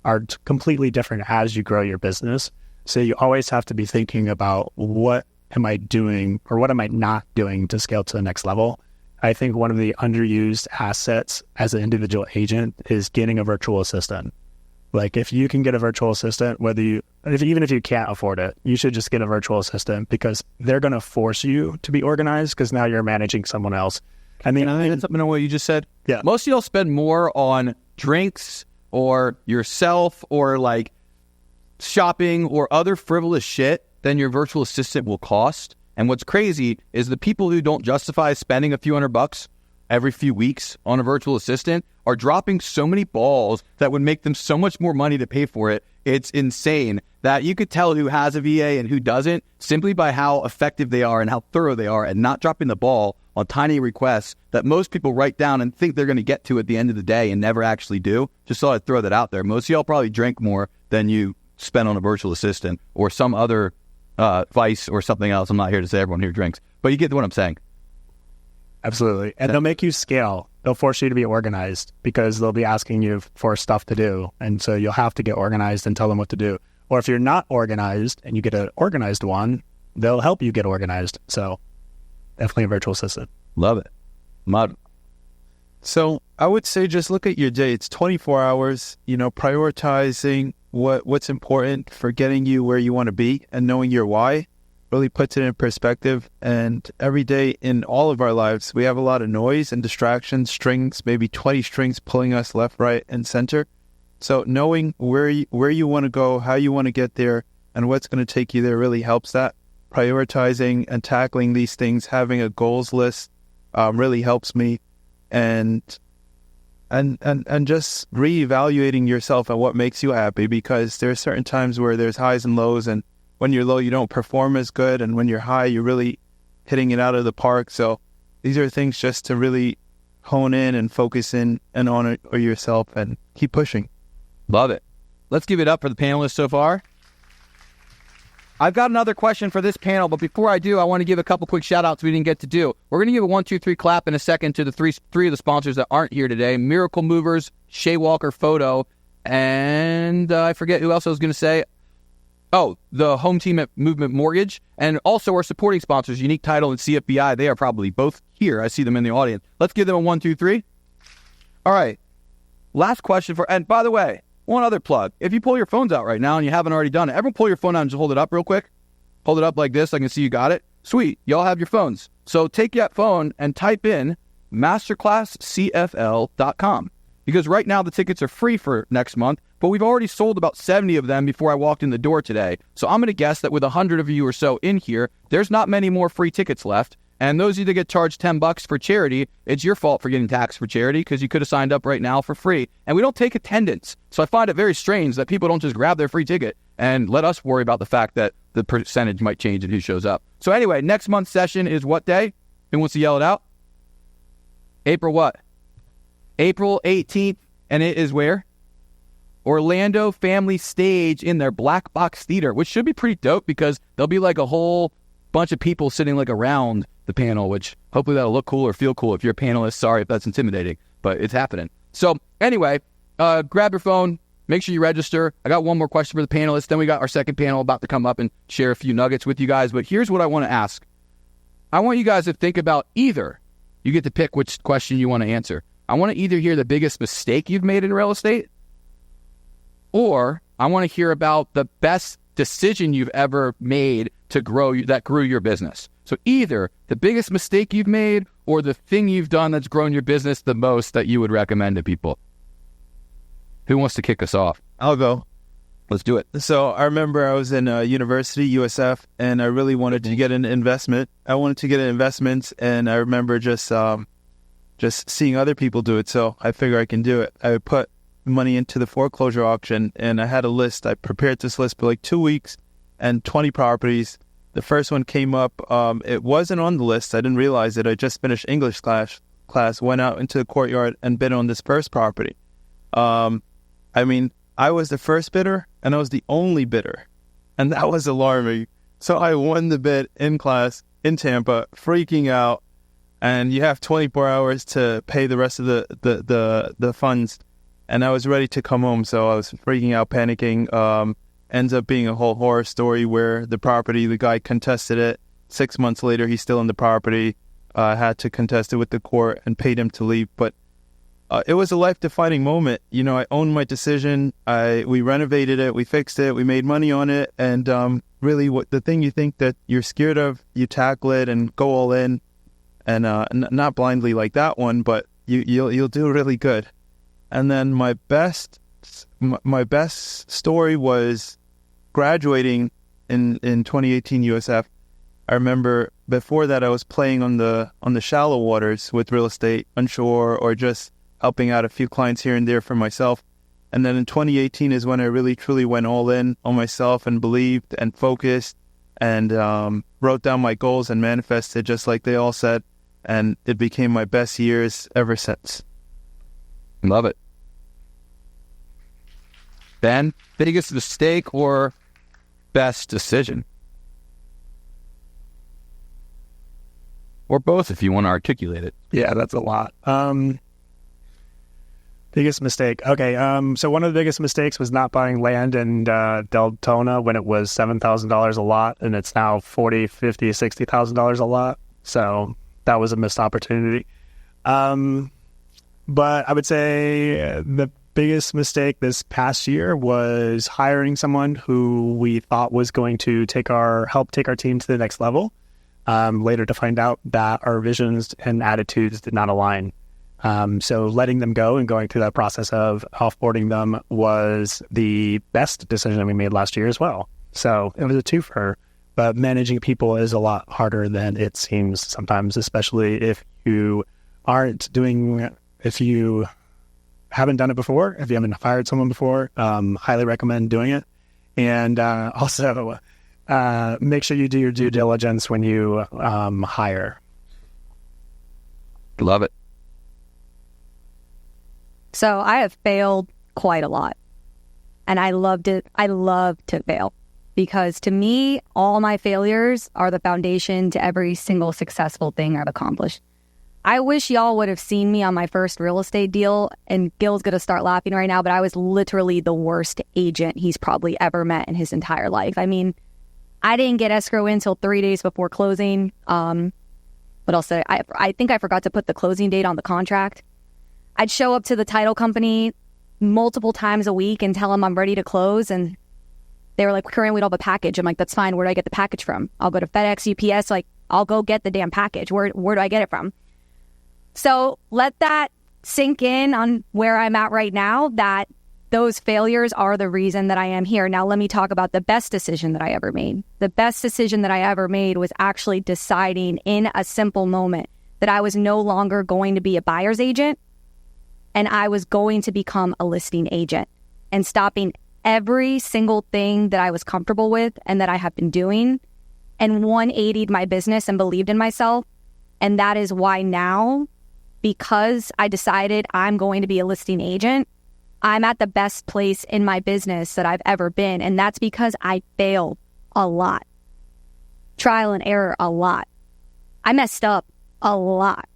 are completely different as you grow your business. So you always have to be thinking about, what am I doing or what am I not doing to scale to the next level? I think one of the underused assets as an individual agent is getting a virtual assistant. Like if you can get a virtual assistant, even if you can't afford it, you should just get a virtual assistant because they're going to force you to be organized because now you're managing someone else. I mean, Can I add something to what you just said? Yeah. Most of y'all spend more on drinks or yourself or like shopping or other frivolous shit than your virtual assistant will cost. And what's crazy is the people who don't justify spending a few $100 every few weeks on a virtual assistant are dropping so many balls that would make them so much more money to pay for it. It's insane that you could tell who has a VA and who doesn't simply by how effective they are and how thorough they are and not dropping the ball on tiny requests that most people write down and think they're going to get to at the end of the day and never actually do. Just thought I'd throw that out there. Most of y'all probably drink more than you spend on a virtual assistant or some other vice or something else. I'm not here to say everyone here drinks, but you get what I'm saying. Absolutely. And they'll make you scale. They'll force you to be organized because they'll be asking you for stuff to do. And so you'll have to get organized and tell them what to do. Or if you're not organized and you get an organized one, they'll help you get organized. So definitely a virtual assistant. Love it. So I would say just look at your day. It's 24 hours, prioritizing what's important for getting you where you want to be and knowing your why really puts it in perspective. And every day in all of our lives, we have a lot of noise and distractions, strings, maybe 20 strings pulling us left, right, and center. So knowing where you want to go, how you want to get there, and what's going to take you there really helps that. Prioritizing and tackling these things, having a goals list really helps me. And just reevaluating yourself and what makes you happy, because there are certain times where there's highs and lows, and when you're low, you don't perform as good, and when you're high, you're really hitting it out of the park. So these are things just to really hone in and focus in and on it or yourself and keep pushing. Love it. Let's give it up for the panelists so far. I've got another question for this panel, but before I do, I want to give a couple quick shout-outs we didn't get to do. We're going to give a 1, 2, 3 clap in a second to the three of the sponsors that aren't here today. Miracle Movers, Shea Walker Photo, and I forget who else I was going to say. Oh, the home team at Movement Mortgage, and also our supporting sponsors, Unique Title and CFBI. They are probably both here. I see them in the audience. Let's give them a 1, 2, 3. All right. Last question and by the way, one other plug. If you pull your phones out right now and you haven't already done it, everyone pull your phone out and just hold it up real quick. Hold it up like this. I can see you got it. Sweet. Y'all have your phones. So take that phone and type in MasterclassCFL.com. Because right now the tickets are free for next month, but we've already sold about 70 of them before I walked in the door today. So I'm going to guess that with 100 of you or so in here, there's not many more free tickets left. And those of you that get charged $10 for charity, it's your fault for getting taxed for charity because you could have signed up right now for free. And we don't take attendance. So I find it very strange that people don't just grab their free ticket and let us worry about the fact that the percentage might change and who shows up. So anyway, next month's session is what day? Who wants to yell it out? April what? April 18th. And it is where? Orlando Family Stage in their Black Box Theater, which should be pretty dope because there'll be like a whole bunch of people sitting like around the panel, which hopefully that'll look cool or feel cool if you're a panelist. Sorry if that's intimidating, but it's happening. So anyway, grab your phone, make sure you register. I got one more question for the panelists. Then we got our second panel about to come up and share a few nuggets with you guys. But here's what I want to ask. I want you guys to think about either. You get to pick which question you want to answer. I want to either hear the biggest mistake you've made in real estate, or I want to hear about the best decision you've ever made to that grew your business. So either the biggest mistake you've made or the thing you've done that's grown your business the most that you would recommend to people. Who wants to kick us off? I'll go. Let's do it. So I remember I was in university, USF, and I really wanted to get an investment. I wanted to get an investment, and I remember just seeing other people do it. So I figure I can do it. I would put money into the foreclosure auction, and I had a list. I prepared this list for like 2 weeks and 20 properties. The first one came up. It wasn't on the list. I didn't realize it. I just finished English class, went out into the courtyard and bid on this first property. I was the first bidder and I was the only bidder. And that was alarming. So I won the bid in class in Tampa, freaking out. And you have 24 hours to pay the rest of the funds. And I was ready to come home. So I was freaking out, panicking. Ends up being a whole horror story where the guy contested it. 6 months later, he's still in the property. had to contest it with the court and paid him to leave. But it was a life-defining moment. You know, I owned my decision. We renovated it. We fixed it. We made money on it. And really, the thing you think that you're scared of, you tackle it and go all in. And not blindly like that one, but you'll do really good. And then my best story was graduating in 2018 USF. I remember before that I was playing on the shallow waters with real estate, onshore, or just helping out a few clients here and there for myself. And then in 2018 is when I really truly went all in on myself and believed and focused and wrote down my goals and manifested just like they all said. And it became my best years ever since. Love it. Ben, biggest mistake or best decision? Or both if you want to articulate it. Yeah, that's a lot. Biggest mistake. Okay, so one of the biggest mistakes was not buying land in Deltona when it was $7,000 a lot, and it's now $40,000, $50,000, $60,000 a lot. So that was a missed opportunity. But I would say the biggest mistake this past year was hiring someone who we thought was going to help take our team to the next level. Later to find out that our visions and attitudes did not align. So letting them go and going through that process of offboarding them was the best decision we made last year as well. So it was a twofer, but managing people is a lot harder than it seems sometimes, especially if you haven't done it before, if you haven't hired someone before, highly recommend doing it. And also make sure you do your due diligence when you hire. Love it. So I have failed quite a lot. And I loved it. I love to fail because to me, all my failures are the foundation to every single successful thing I've accomplished. I wish y'all would have seen me on my first real estate deal, and Gil's going to start laughing right now, but I was literally the worst agent he's probably ever met in his entire life. I mean, I didn't get escrow in until 3 days before closing. What else? I think I forgot to put the closing date on the contract. I'd show up to the title company multiple times a week and tell them I'm ready to close, and they were like, Corinne, we don't have a package. I'm like, that's fine. Where do I get the package from? I'll go to FedEx, UPS, like, I'll go get the damn package. Where do I get it from? So let that sink in on where I'm at right now, that those failures are the reason that I am here. Now, let me talk about the best decision that I ever made. The best decision that I ever made was actually deciding in a simple moment that I was no longer going to be a buyer's agent and I was going to become a listing agent, and stopping every single thing that I was comfortable with and that I have been doing and 180'd my business and believed in myself. And that is why now, because I decided I'm going to be a listing agent, I'm at the best place in my business that I've ever been. And that's because I failed a lot. Trial and error a lot. I messed up a lot.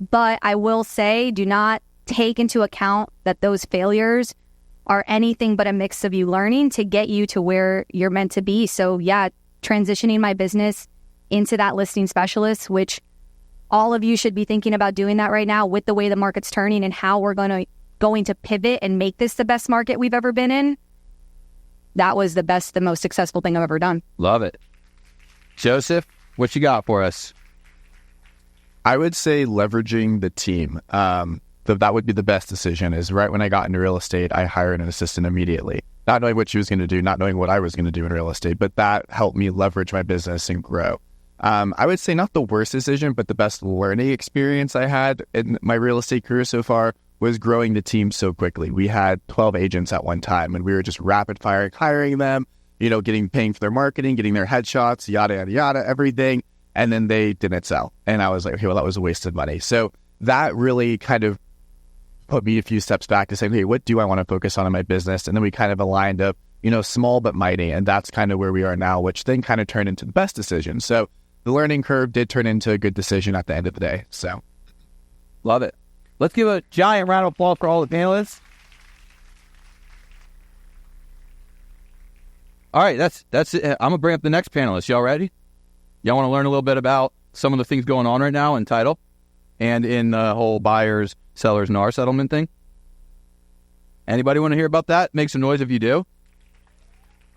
But I will say, do not take into account that those failures are anything but a mix of you learning to get you to where you're meant to be. So yeah, transitioning my business into that listing specialist, which all of you should be thinking about doing that right now with the way the market's turning and how we're going to pivot and make this the best market we've ever been in. That was the most successful thing I've ever done. Love it. Joseph, what you got for us? I would say leveraging the team. That would be the best decision. Is right when I got into real estate, I hired an assistant immediately. Not knowing what she was going to do, not knowing what I was going to do in real estate, but that helped me leverage my business and grow. I would say not the worst decision, but the best learning experience I had in my real estate career so far was growing the team so quickly. We had 12 agents at one time, and we were just rapid fire hiring them, paying for their marketing, getting their headshots, yada, yada, yada, everything. And then they didn't sell. And I was like, okay, well, that was a waste of money. So that really kind of put me a few steps back to say, hey, what do I want to focus on in my business? And then we kind of aligned up, small but mighty. And that's kind of where we are now, which then kind of turned into the best decision. So the learning curve did turn into a good decision at the end of the day. So love it. Let's give a giant round of applause for all the panelists. All right, that's it. I'm going to bring up the next panelist. Y'all ready? Y'all want to learn a little bit about some of the things going on right now in title and in the whole buyers, sellers, NAR settlement thing? Anybody want to hear about that? Make some noise if you do.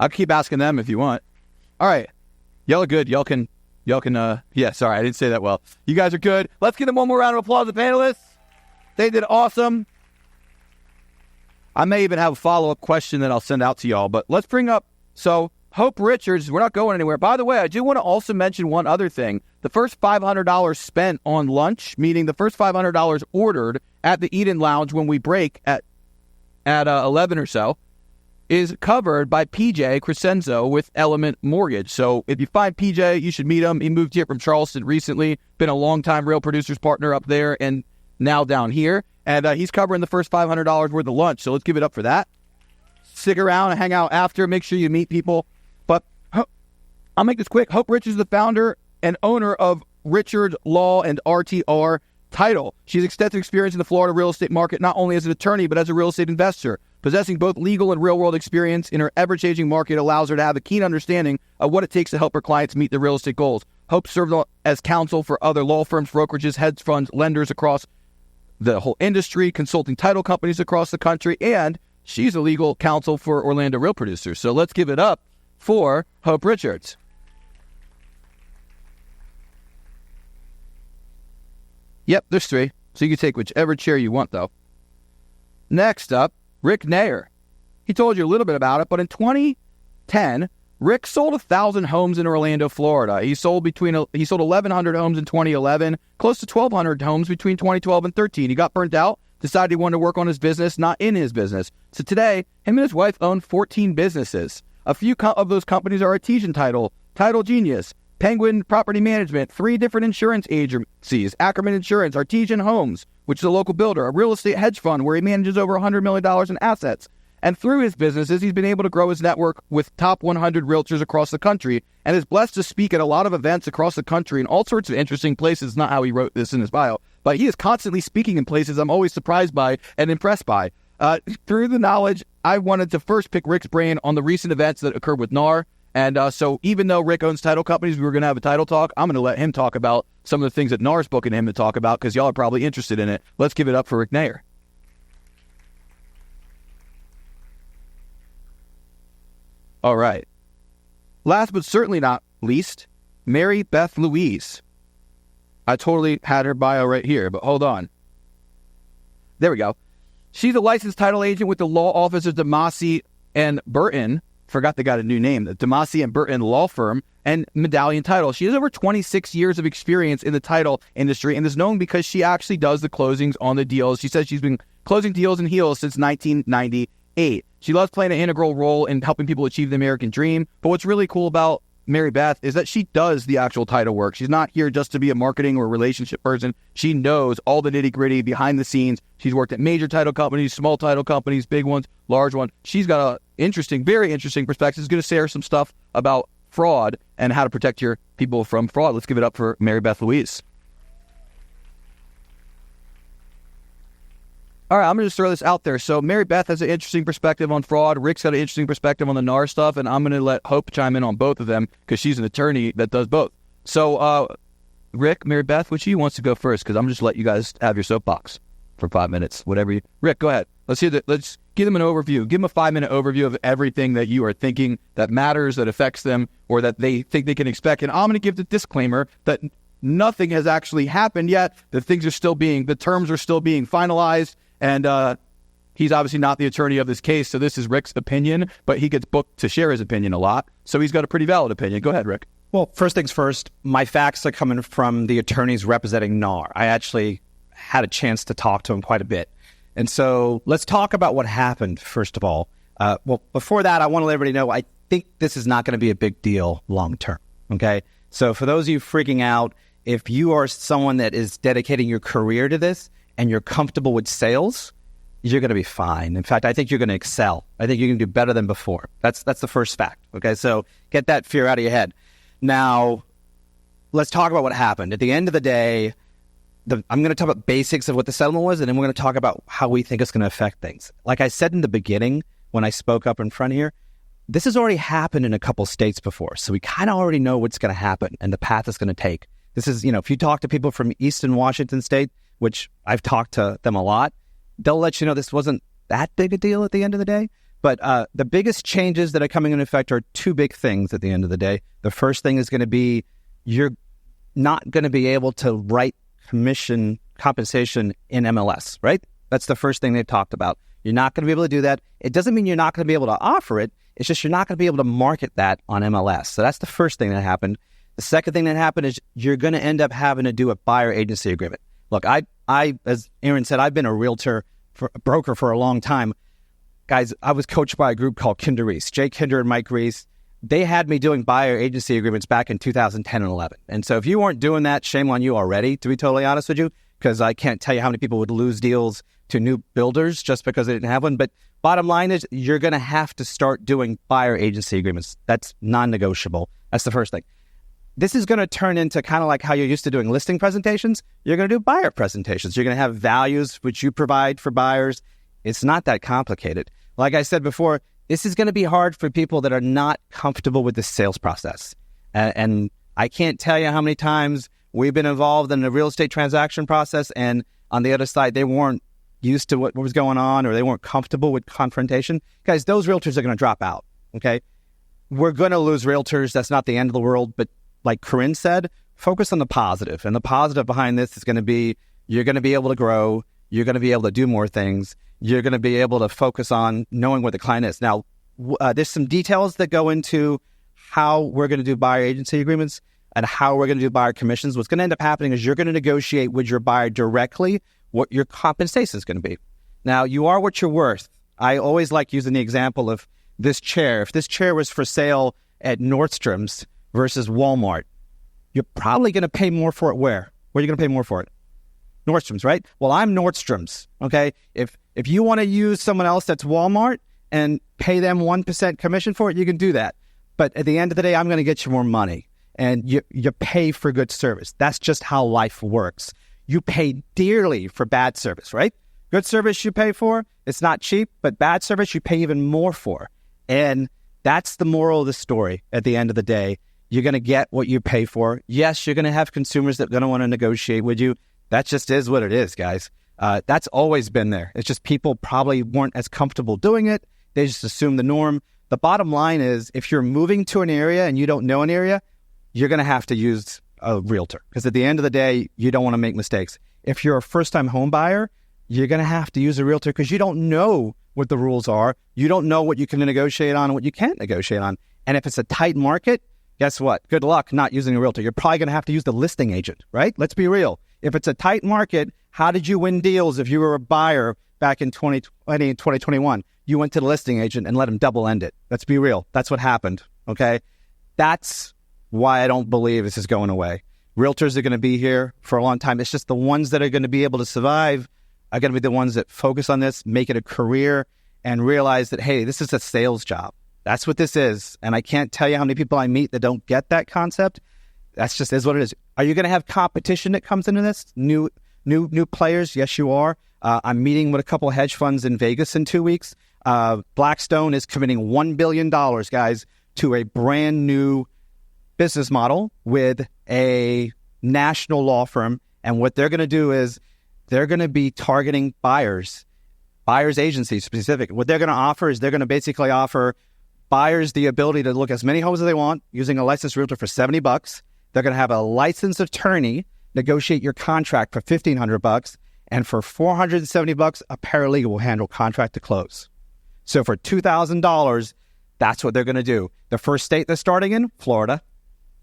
I'll keep asking them if you want. All right. Y'all are good. Y'all can, sorry, I didn't say that well. You guys are good. Let's give them one more round of applause, the panelists. They did awesome. I may even have a follow-up question that I'll send out to y'all, but let's bring up, so Hope Richards, we're not going anywhere. By the way, I do want to also mention one other thing. The first $500 spent on lunch, meaning the first $500 ordered at the Eden Lounge when we break at 11 or so, is covered by PJ Crescenzo with Element Mortgage. So if you find PJ, you should meet him. He moved here from Charleston recently, been a longtime Real Producers partner up there and now down here. And he's covering the first $500 worth of lunch. So let's give it up for that. Stick around and hang out after. Make sure you meet people. But I'll make this quick. Hope Richards is the founder and owner of Richard Law and RTR Title. She has extensive experience in the Florida real estate market, not only as an attorney, but as a real estate investor. Possessing both legal and real-world experience in her ever-changing market allows her to have a keen understanding of what it takes to help her clients meet their real estate goals. Hope served as counsel for other law firms, brokerages, hedge funds, lenders across the whole industry, consulting title companies across the country, and she's a legal counsel for Orlando Real Producers. So let's give it up for Hope Richards. Yep, there's three. So you can take whichever chair you want, though. Next up, Rick Nair. He told you a little bit about it, but in 2010, Rick sold 1,000 homes in Orlando, Florida. He sold 1,100 homes in 2011, close to 1,200 homes between 2012 and 13. He got burnt out, decided he wanted to work on his business, not in his business. So today, him and his wife own 14 businesses. A few of those companies are Artesian Title, Title Genius, Penguin Property Management, 3 different insurance agencies, Ackerman Insurance, Artesian Homes, which is a local builder, a real estate hedge fund where he manages over $100 million in assets. And through his businesses, he's been able to grow his network with top 100 realtors across the country and is blessed to speak at a lot of events across the country in all sorts of interesting places. Not how he wrote this in his bio, but he is constantly speaking in places I'm always surprised by and impressed by. Through the knowledge, I wanted to first pick Rick's brain on the recent events that occurred with NAR. And so even though Rick owns title companies, we were going to have a title talk. I'm going to let him talk about some of the things that NAR's booking him to talk about because y'all are probably interested in it. Let's give it up for Rick Nair. All right. Last but certainly not least, Mary Beth Louise. I totally had her bio right here, but hold on. There we go. She's a licensed title agent with the law office of DeMasi and Burton. Forgot they got a new name, the DeMasi and Burton Law Firm and Medallion Title. She has over 26 years of experience in the title industry and is known because she actually does the closings on the deals. She says she's been closing deals in heels since 1998. She loves playing an integral role in helping people achieve the American dream. But what's really cool about Mary Beth is that she does the actual title work. She's not here just to be a marketing or relationship person. She knows all the nitty-gritty behind the scenes. She's worked at major title companies, small title companies, big ones, large ones. She's got a very interesting perspective. She's going to share some stuff about fraud and how to protect your people from fraud. Let's give it up for Mary Beth Louise. All right, I'm going to just throw this out there. So Mary Beth has an interesting perspective on fraud. Rick's got an interesting perspective on the NAR stuff, and I'm going to let Hope chime in on both of them because she's an attorney that does both. So, Rick, Mary Beth, which you wants to go first? Because I'm just let you guys have your soapbox for 5 minutes, whatever you. Rick, go ahead. Let's give them an overview. Give them a 5-minute overview of everything that you are thinking that matters, that affects them, or that they think they can expect. And I'm going to give the disclaimer that nothing has actually happened yet. The terms are still being finalized. And he's obviously not the attorney of this case, so this is Rick's opinion, but he gets booked to share his opinion a lot, so he's got a pretty valid opinion. Go ahead, Rick. Well, first things first, my facts are coming from the attorneys representing NAR. I actually had a chance to talk to him quite a bit. And so let's talk about what happened, first of all. Well, before that, I want to let everybody know I think this is not going to be a big deal long term, okay? So for those of you freaking out, if you are someone that is dedicating your career to this, and you're comfortable with sales, you're going to be fine. In fact, I think you're going to excel. I think you're going to do better than before. That's the first fact. Okay, so get that fear out of your head. Now, let's talk about what happened. At the end of the day, I'm going to talk about basics of what the settlement was, and then we're going to talk about how we think it's going to affect things. Like I said in the beginning, when I spoke up in front here, this has already happened in a couple states before, so we kind of already know what's going to happen and the path it's going to take. This is, if you talk to people from Eastern Washington State, which I've talked to them a lot, they'll let you know this wasn't that big a deal at the end of the day. But the biggest changes that are coming into effect are two big things at the end of the day. The first thing is going to be you're not going to be able to write commission compensation in MLS, right? That's the first thing they've talked about. You're not going to be able to do that. It doesn't mean you're not going to be able to offer it. It's just you're not going to be able to market that on MLS. So that's the first thing that happened. The second thing that happened is you're going to end up having to do a buyer agency agreement. Look, I as Aaron said, I've been a broker for a long time. Guys, I was coached by a group called Kinder Reese, Jay Kinder and Mike Reese. They had me doing buyer agency agreements back in 2010 and 11. And so if you weren't doing that, shame on you already, to be totally honest with you, because I can't tell you how many people would lose deals to new builders just because they didn't have one. But bottom line is you're going to have to start doing buyer agency agreements. That's non-negotiable. That's the first thing. This is going to turn into kind of like how you're used to doing listing presentations. You're going to do buyer presentations. You're going to have values which you provide for buyers. It's not that complicated. Like I said before, this is going to be hard for people that are not comfortable with the sales process. And I can't tell you how many times we've been involved in the real estate transaction process, and on the other side, they weren't used to what was going on, or they weren't comfortable with confrontation. Guys, those realtors are going to drop out, okay? We're going to lose realtors. That's not the end of the world. But like Corinne said, focus on the positive. And the positive behind this is going to be you're going to be able to grow. You're going to be able to do more things. You're going to be able to focus on knowing what the client is. Now, there's some details that go into how we're going to do buyer agency agreements and how we're going to do buyer commissions. What's going to end up happening is you're going to negotiate with your buyer directly what your compensation is going to be. Now, you are what you're worth. I always like using the example of this chair. If this chair was for sale at Nordstrom's versus Walmart, you're probably going to pay more for it where? Where are you going to pay more for it? Nordstrom's, right? Well, I'm Nordstrom's, okay? If you want to use someone else that's Walmart and pay them 1% commission for it, you can do that. But at the end of the day, I'm going to get you more money. And you pay for good service. That's just how life works. You pay dearly for bad service, right? Good service you pay for, it's not cheap, but bad service you pay even more for. And that's the moral of the story at the end of the day. You're going to get what you pay for. Yes, you're going to have consumers that are going to want to negotiate with you. That just is what it is, guys. That's always been there. It's just people probably weren't as comfortable doing it. They just assume the norm. The bottom line is if you're moving to an area and you don't know an area, you're going to have to use a realtor because at the end of the day, you don't want to make mistakes. If you're a first-time home buyer, you're going to have to use a realtor because you don't know what the rules are. You don't know what you can negotiate on and what you can't negotiate on. And if it's a tight market, guess what? Good luck not using a realtor. You're probably going to have to use the listing agent, right? Let's be real. If it's a tight market, how did you win deals if you were a buyer back in 2020 and 2021? You went to the listing agent and let him double end it. Let's be real. That's what happened, okay? That's why I don't believe this is going away. Realtors are going to be here for a long time. It's just the ones that are going to be able to survive are going to be the ones that focus on this, make it a career, and realize that, hey, this is a sales job. That's what this is. And I can't tell you how many people I meet that don't get that concept. That's just is what it is. Are you going to have competition that comes into this? New players? Yes, you are. I'm meeting with a couple of hedge funds in Vegas in 2 weeks. Blackstone is committing $1 billion, guys, to a brand new business model with a national law firm. And what they're going to do is they're going to be targeting buyers agencies specific. What they're going to offer is they're going to basically offer buyers the ability to look as many homes as they want using a licensed realtor for $70. They're going to have a licensed attorney negotiate your contract for $1,500, and for $470, a paralegal will handle contract to close. So for $2,000, that's what they're going to do. The first state they're starting in, Florida.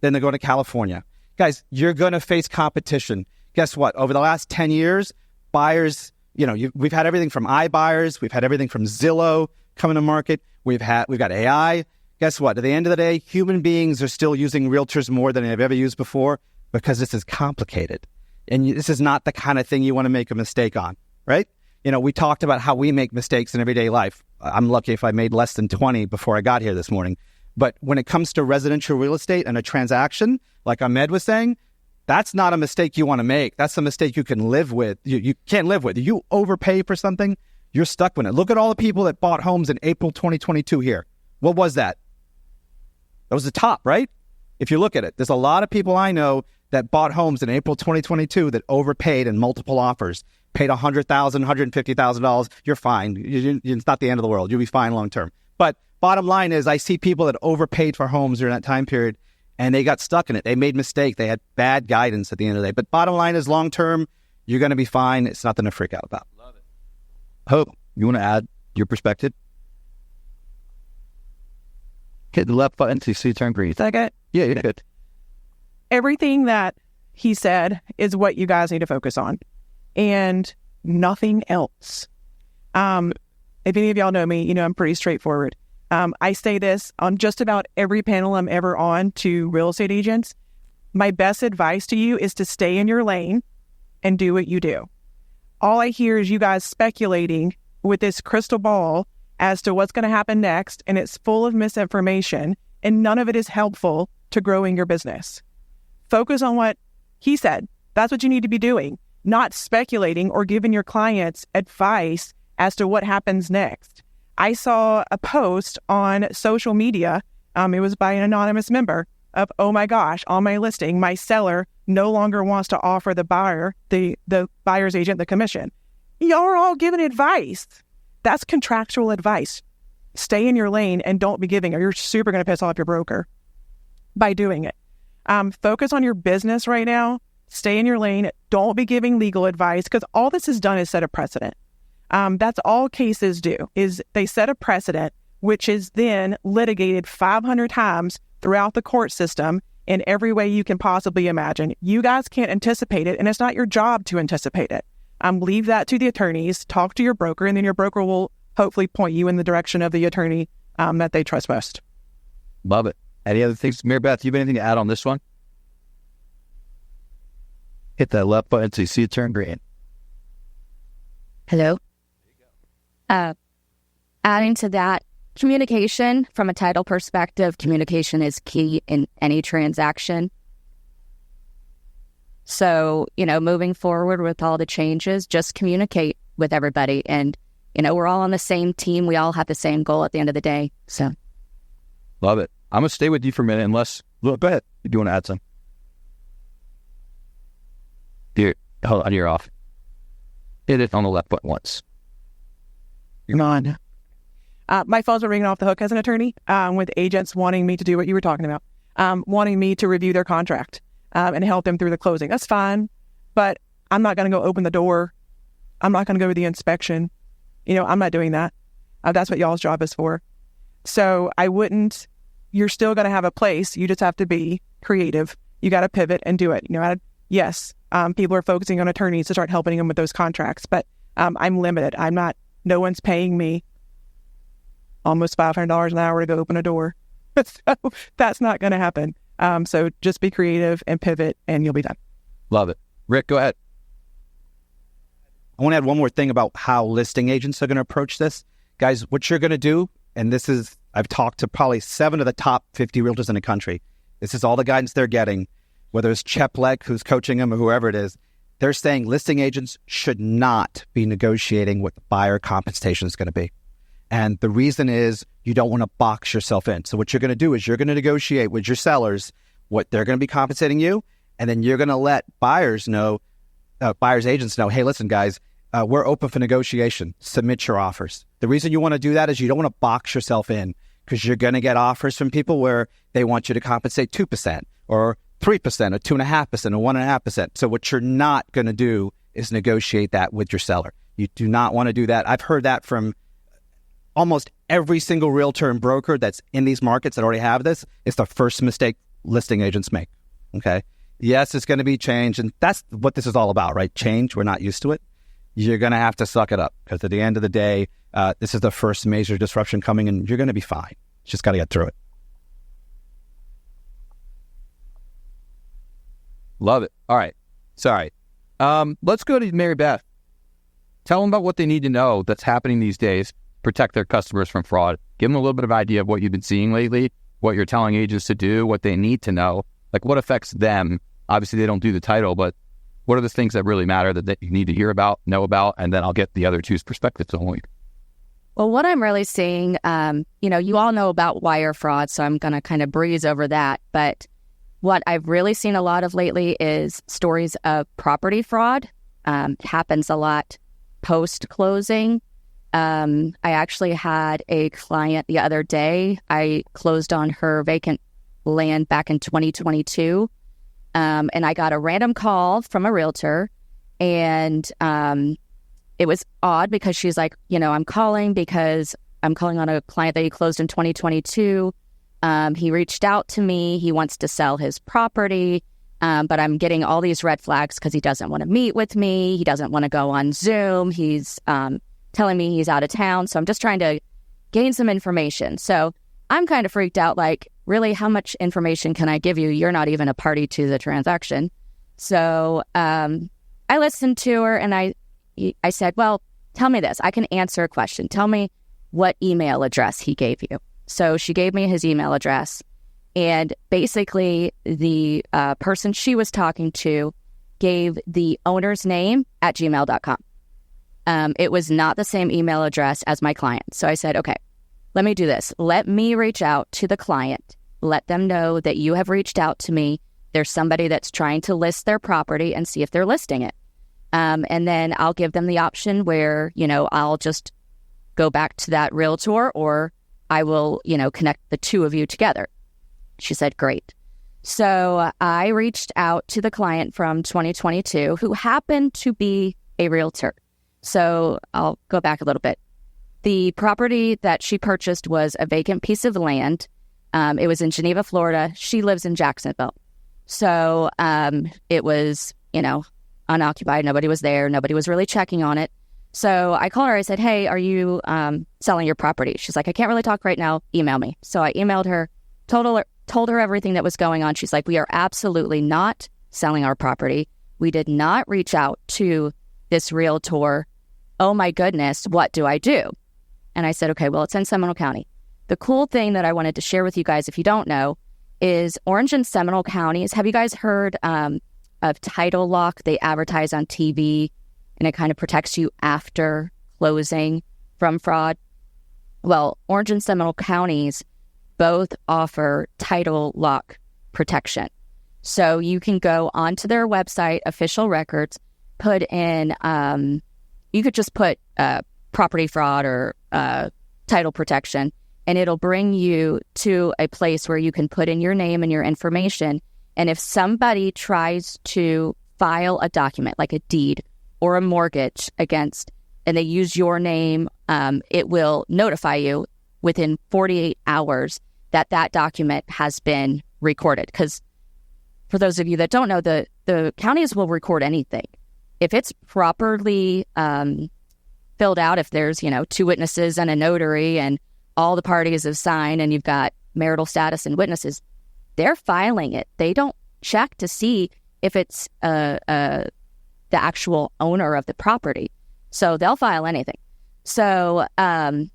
Then they're going to California. Guys, you're going to face competition. Guess what? Over the last 10 years, buyers, we've had everything from iBuyers. We've had everything from Zillow coming to market. We've got AI. Guess what? At the end of the day, human beings are still using realtors more than they've ever used before because this is complicated. And this is not the kind of thing you want to make a mistake on, right? We talked about how we make mistakes in everyday life. I'm lucky if I made less than 20 before I got here this morning. But when it comes to residential real estate and a transaction, like Ahmed was saying, that's not a mistake you want to make. That's a mistake you can live with. You can't live with. You overpay for something, you're stuck with it. Look at all the people that bought homes in April 2022 here. What was that? That was the top, right? If you look at it, there's a lot of people I know that bought homes in April 2022 that overpaid in multiple offers, paid $100,000, $150,000, you're fine. It's not the end of the world. You'll be fine long term. But bottom line is I see people that overpaid for homes during that time period, and they got stuck in it. They made mistakes. They had bad guidance at the end of the day. But bottom line is long term, you're going to be fine. It's nothing to freak out about. Love it. Hope, you want to add your perspective? Hit the left button to see turn green. Second. Yeah, you're good. Everything that he said is what you guys need to focus on and nothing else. If any of y'all know me, you know I'm pretty straightforward. I say this on just about every panel I'm ever on to real estate agents. My best advice to you is to stay in your lane and do what you do. All I hear is you guys speculating with this crystal ball as to what's going to happen next, and it's full of misinformation, and none of it is helpful to growing your business. Focus on what he said. That's what you need to be doing, not speculating or giving your clients advice as to what happens next. I saw a post on social media, it was by an anonymous member, of, oh my gosh, on my listing, my seller no longer wants to offer the buyer, the buyer's agent, the commission. Y'all are all giving advice. That's contractual advice. Stay in your lane and don't be giving it. You're super going to piss off your broker by doing it. Focus on your business right now. Stay in your lane. Don't be giving legal advice, because all this has done is set a precedent. That's all cases do, is they set a precedent, which is then litigated 500 times throughout the court system in every way you can possibly imagine. You guys can't anticipate it, and it's not your job to anticipate it. Leave that to the attorneys. Talk to your broker, and then your broker will hopefully point you in the direction of the attorney that they trust most. Love it. Any other things? Mary Beth, you have anything to add on this one? Hit that left button so you see it turn green. Hello. Adding to that, communication from a title perspective, communication is key in any transaction. So, moving forward with all the changes, just communicate with everybody. And, we're all on the same team. We all have the same goal at the end of the day. So, love it. I'm going to stay with you for a minute unless, go ahead, if you want to add some. Hold on, you're off. Hit it on the left button once. Come on. My phone's been ringing off the hook as an attorney with agents wanting me to do what you were talking about, wanting me to review their contract and help them through the closing. That's fine, but I'm not going to go open the door. I'm not going to go to the inspection. I'm not doing that. That's what y'all's job is for. So you're still going to have a place. You just have to be creative. You got to pivot and do it. Yes, people are focusing on attorneys to start helping them with those contracts, but I'm limited. No one's paying me almost $500 an hour to go open a door. So that's not going to happen. So just be creative and pivot and you'll be done. Love it. Rick, go ahead. I want to add one more thing about how listing agents are going to approach this. Guys, what you're going to do, and this is, I've talked to probably 7 of the top 50 realtors in the country. This is all the guidance they're getting, whether it's Cheplek, who's coaching them, or whoever it is. They're saying listing agents should not be negotiating what the buyer compensation is going to be. And the reason is you don't want to box yourself in. So what you're going to do is you're going to negotiate with your sellers what they're going to be compensating you, and then you're going to let buyers agents know, hey, listen, guys, we're open for negotiation. Submit your offers. The reason you want to do that is you don't want to box yourself in, because you're going to get offers from people where they want you to compensate 2% or 3% or 2.5% or 1.5%. So what you're not going to do is negotiate that with your seller. You do not want to do that. I've heard that from almost every single realtor and broker that's in these markets that already have this. It's the first mistake listing agents make. Okay. Yes, it's going to be change. And that's what this is all about, right? Change. We're not used to it. You're going to have to suck it up, because at the end of the day, this is the first major disruption coming, and you're going to be fine. Just got to get through it. Love it. All right. Sorry. Let's go to Mary Beth. Tell them about what they need to know that's happening these days. Protect their customers from fraud. Give them a little bit of idea of what you've been seeing lately, what you're telling agents to do, what they need to know, like what affects them. Obviously, they don't do the title, but what are the things that really matter that you need to hear about, know about, and then I'll get the other two's perspectives only. Well, what I'm really seeing, you all know about wire fraud, so I'm going to kind of breeze over that. But What I've really seen a lot of lately is stories of property fraud. Happens a lot post-closing. I actually had a client the other day. I closed on her vacant land back in 2022. And I got a random call from a realtor. And it was odd because she's like, I'm calling because I'm calling on a client that he closed in 2022. He reached out to me. He wants to sell his property, but I'm getting all these red flags because he doesn't want to meet with me. He doesn't want to go on Zoom. He's telling me he's out of town. So I'm just trying to gain some information. So I'm kind of freaked out, like, really, how much information can I give you? You're not even a party to the transaction. So I listened to her and I said, well, tell me this. I can answer a question. Tell me what email address he gave you. So she gave me his email address, and basically the person she was talking to gave the owner's name at gmail.com. It was not the same email address as my client. So I said, okay, let me do this. Let me reach out to the client. Let them know that you have reached out to me. There's somebody that's trying to list their property and see if they're listing it. And then I'll give them the option where, I'll just go back to that realtor, or I will, connect the two of you together. She said, great. So I reached out to the client from 2022 who happened to be a realtor. So I'll go back a little bit. The property that she purchased was a vacant piece of land. It was in Geneva, Florida. She lives in Jacksonville. So it was, unoccupied. Nobody was there. Nobody was really checking on it. So I called her. I said, hey, are you selling your property? She's like, I can't really talk right now. Email me. So I emailed her, told her everything that was going on. She's like, we are absolutely not selling our property. We did not reach out to this realtor. Oh my goodness, what do I do? And I said, okay, well, it's in Seminole County. The cool thing that I wanted to share with you guys, if you don't know, is Orange and Seminole counties. Have you guys heard of Title Lock? They advertise on TV, and it kind of protects you after closing from fraud. Well, Orange and Seminole counties both offer Title Lock protection. So you can go onto their website, official records, put in, you could just put property fraud or title protection, and it'll bring you to a place where you can put in your name and your information. And if somebody tries to file a document like a deed or a mortgage against, and they use your name, it will notify you within 48 hours that that document has been recorded. Because for those of you that don't know, the counties will record anything. If it's properly filled out, if there's, two witnesses and a notary and all the parties have signed and you've got marital status and witnesses, they're filing it. They don't check to see if it's the actual owner of the property. So they'll file anything. So the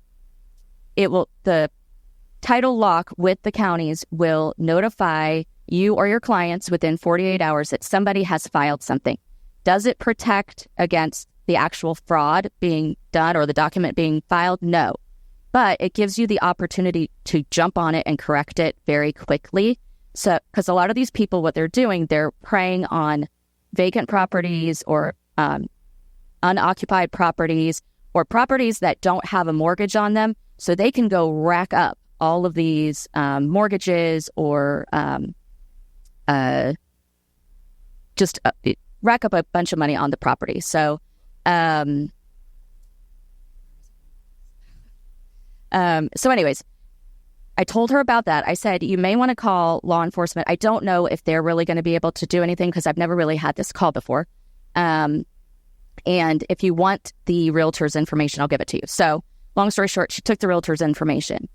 Title Lock with the counties will notify you or your clients within 48 hours that somebody has filed something. Does it protect against the actual fraud being done or the document being filed? No. But it gives you the opportunity to jump on it and correct it very quickly. So, because a lot of these people, what they're doing, they're preying on vacant properties or unoccupied properties or properties that don't have a mortgage on them. So they can go rack up all of these mortgages or just rack up a bunch of money on the property. So, so anyways, I told her about that. I said, you may want to call law enforcement. I don't know if they're really going to be able to do anything because I've never really had this call before. And if you want the realtor's information, I'll give it to you. So long story short, she took the realtor's information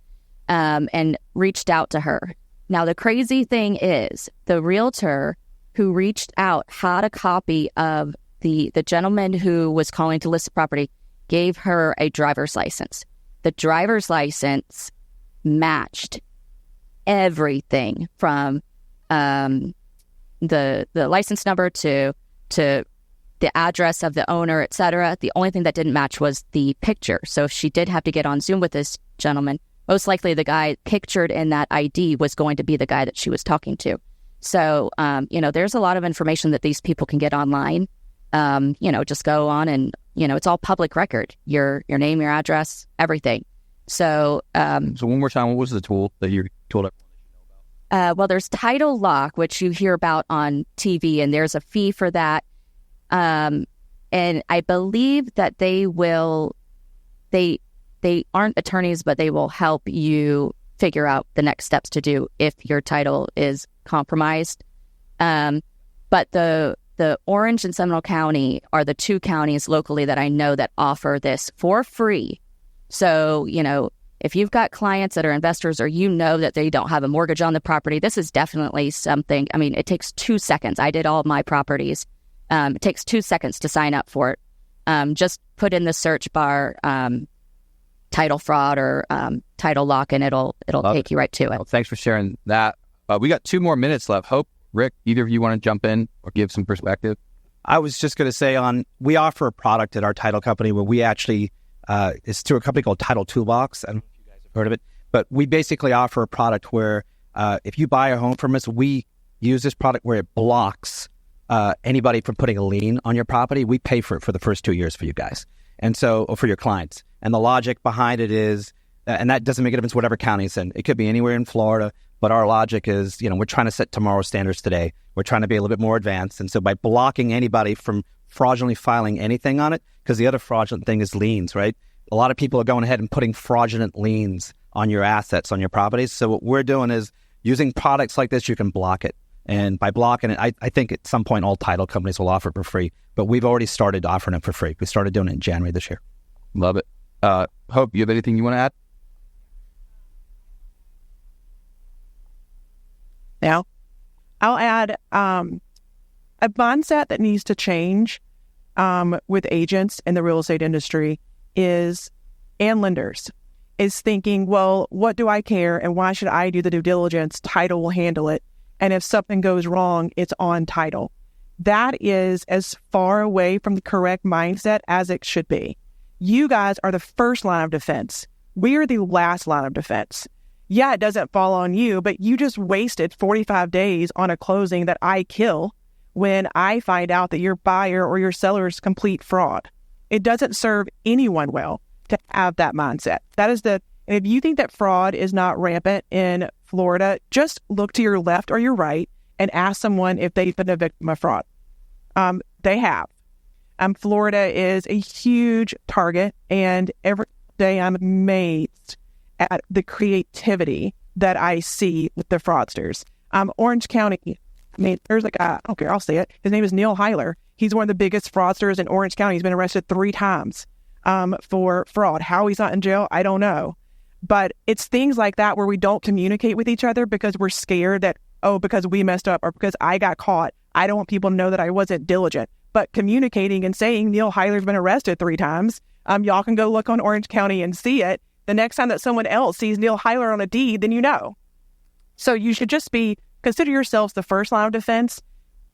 and reached out to her. Now, the crazy thing is the realtor who reached out had a copy of the gentleman who was calling to list the property, gave her a driver's license. The driver's license matched everything from the license number to the address of the owner, etc. The only thing that didn't match was the picture. So if she did have to get on Zoom with this gentleman, most likely the guy pictured in that ID was going to be the guy that she was talking to. So, there's a lot of information that these people can get online. Just go on and, it's all public record, your name, your address, everything. So, so one more time, what was the tool that you told everyone? Well, there's Title Lock, which you hear about on TV, and there's a fee for that. And I believe that they aren't attorneys, but they will help you figure out the next steps to do if your title is compromised. But the Orange and Seminole County are the two counties locally that I know that offer this for free. So, if you've got clients that are investors or that they don't have a mortgage on the property, this is definitely something. I mean, it takes 2 seconds. I did all of my properties. It takes 2 seconds to sign up for it. Just put in the search bar title fraud or title lock, and it'll take you right to it. Well, thanks for sharing that. We got 2 more minutes left. Hope, Rick, either of you want to jump in or give some perspective? I was just going to say we offer a product at our title company where we actually, it's through a company called Title Toolbox. I don't know if you guys have heard of it, but we basically offer a product where if you buy a home from us, we use this product where it blocks anybody from putting a lien on your property. We pay for it for the first 2 years for you guys. And so, or for your clients. And the logic behind it is, and that doesn't make a difference whatever county it's in. It could be anywhere in Florida, but our logic is, we're trying to set tomorrow's standards today. We're trying to be a little bit more advanced. And so by blocking anybody from fraudulently filing anything on it, because the other fraudulent thing is liens, right? A lot of people are going ahead and putting fraudulent liens on your assets, on your properties. So what we're doing is using products like this, you can block it. And by blocking it, I think at some point all title companies will offer it for free. But we've already started offering it for free. We started doing it in January this year. Love it. Hope, you have anything you want to add? Now, I'll add a mindset that needs to change with agents in the real estate industry and lenders is thinking, well, what do I care and why should I do the due diligence? Title will handle it. And if something goes wrong, it's on title. That is as far away from the correct mindset as it should be. You guys are the first line of defense. We are the last line of defense. Yeah, it doesn't fall on you, but you just wasted 45 days on a closing that I kill when I find out that your buyer or your seller is complete fraud. It doesn't serve anyone well to have that mindset. And if you think that fraud is not rampant in Florida, just look to your left or your right and ask someone if they've been a victim of fraud. They have. Florida is a huge target, and every day I'm amazed at the creativity that I see with the fraudsters. Orange County, there's a guy, I don't care, I'll say it. His name is Neal Heiler. He's one of the biggest fraudsters in Orange County. He's been arrested 3 times for fraud. How he's not in jail, I don't know. But it's things like that where we don't communicate with each other because we're scared that, because we messed up or because I got caught, I don't want people to know that I wasn't diligent. But communicating and saying Neal Heiler's been arrested 3 times, y'all can go look on Orange County and see it. The next time that someone else sees Neal Heiler on a deed, then you know. So you should just consider yourselves the first line of defense,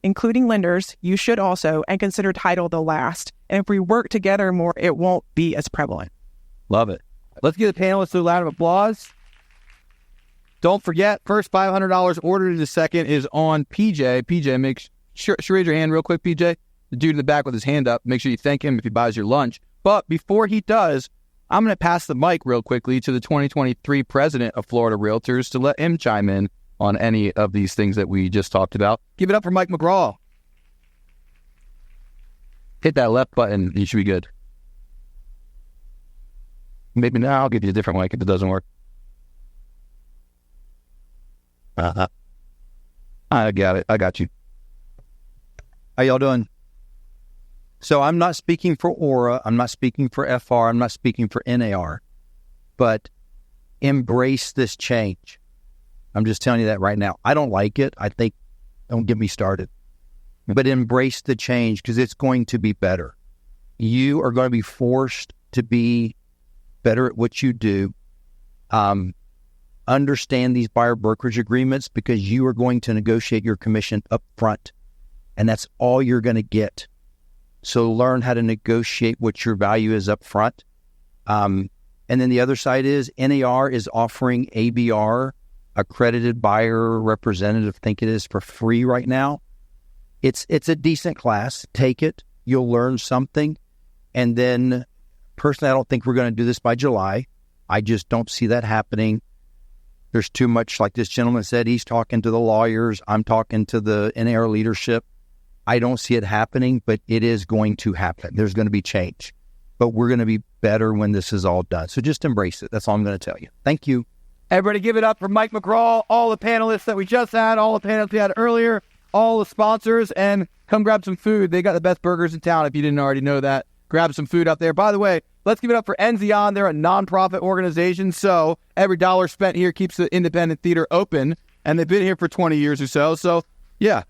including lenders. You should also, and consider title the last. And if we work together more, it won't be as prevalent. Love it. Let's give the panelists a round of applause. Don't forget, first $500 ordered in a second is on PJ. PJ, make sure raise your hand real quick, PJ. The dude in the back with his hand up. Make sure you thank him if he buys your lunch. But before he does, I'm going to pass the mic real quickly to the 2023 president of Florida Realtors to let him chime in on any of these things that we just talked about. Give it up for Mike McGraw. Hit that left button. You should be good. Maybe now I'll give you a different mic if it doesn't work. I got it. I got you. How y'all doing? So I'm not speaking for Aura. I'm not speaking for FR. I'm not speaking for NAR. But embrace this change. I'm just telling you that right now. I don't like it. I think, don't get me started. But embrace the change because it's going to be better. You are going to be forced to be better at what you do. Understand these buyer brokerage agreements because you are going to negotiate your commission up front. And that's all you're going to get. So learn how to negotiate what your value is up front. And then the other side is NAR is offering ABR accredited buyer representative think it is for free right now. It's a decent class. Take it. You'll learn something. And then, personally, I don't think we're going to do this by July. I just don't see that happening. There's too much, like this gentleman said, he's talking to the lawyers. I'm talking to the NAR leadership. I don't see it happening, but it is going to happen. There's going to be change. But we're going to be better when this is all done. So just embrace it. That's all I'm going to tell you. Thank you. Everybody give it up for Mike McGraw, all the panelists that we just had, all the panelists we had earlier, all the sponsors, and come grab some food. They got the best burgers in town if you didn't already know that. Grab some food out there. By the way, let's give it up for Enzion. They're a nonprofit organization, so every dollar spent here keeps the independent theater open, and they've been here for 20 years or so. So, yeah,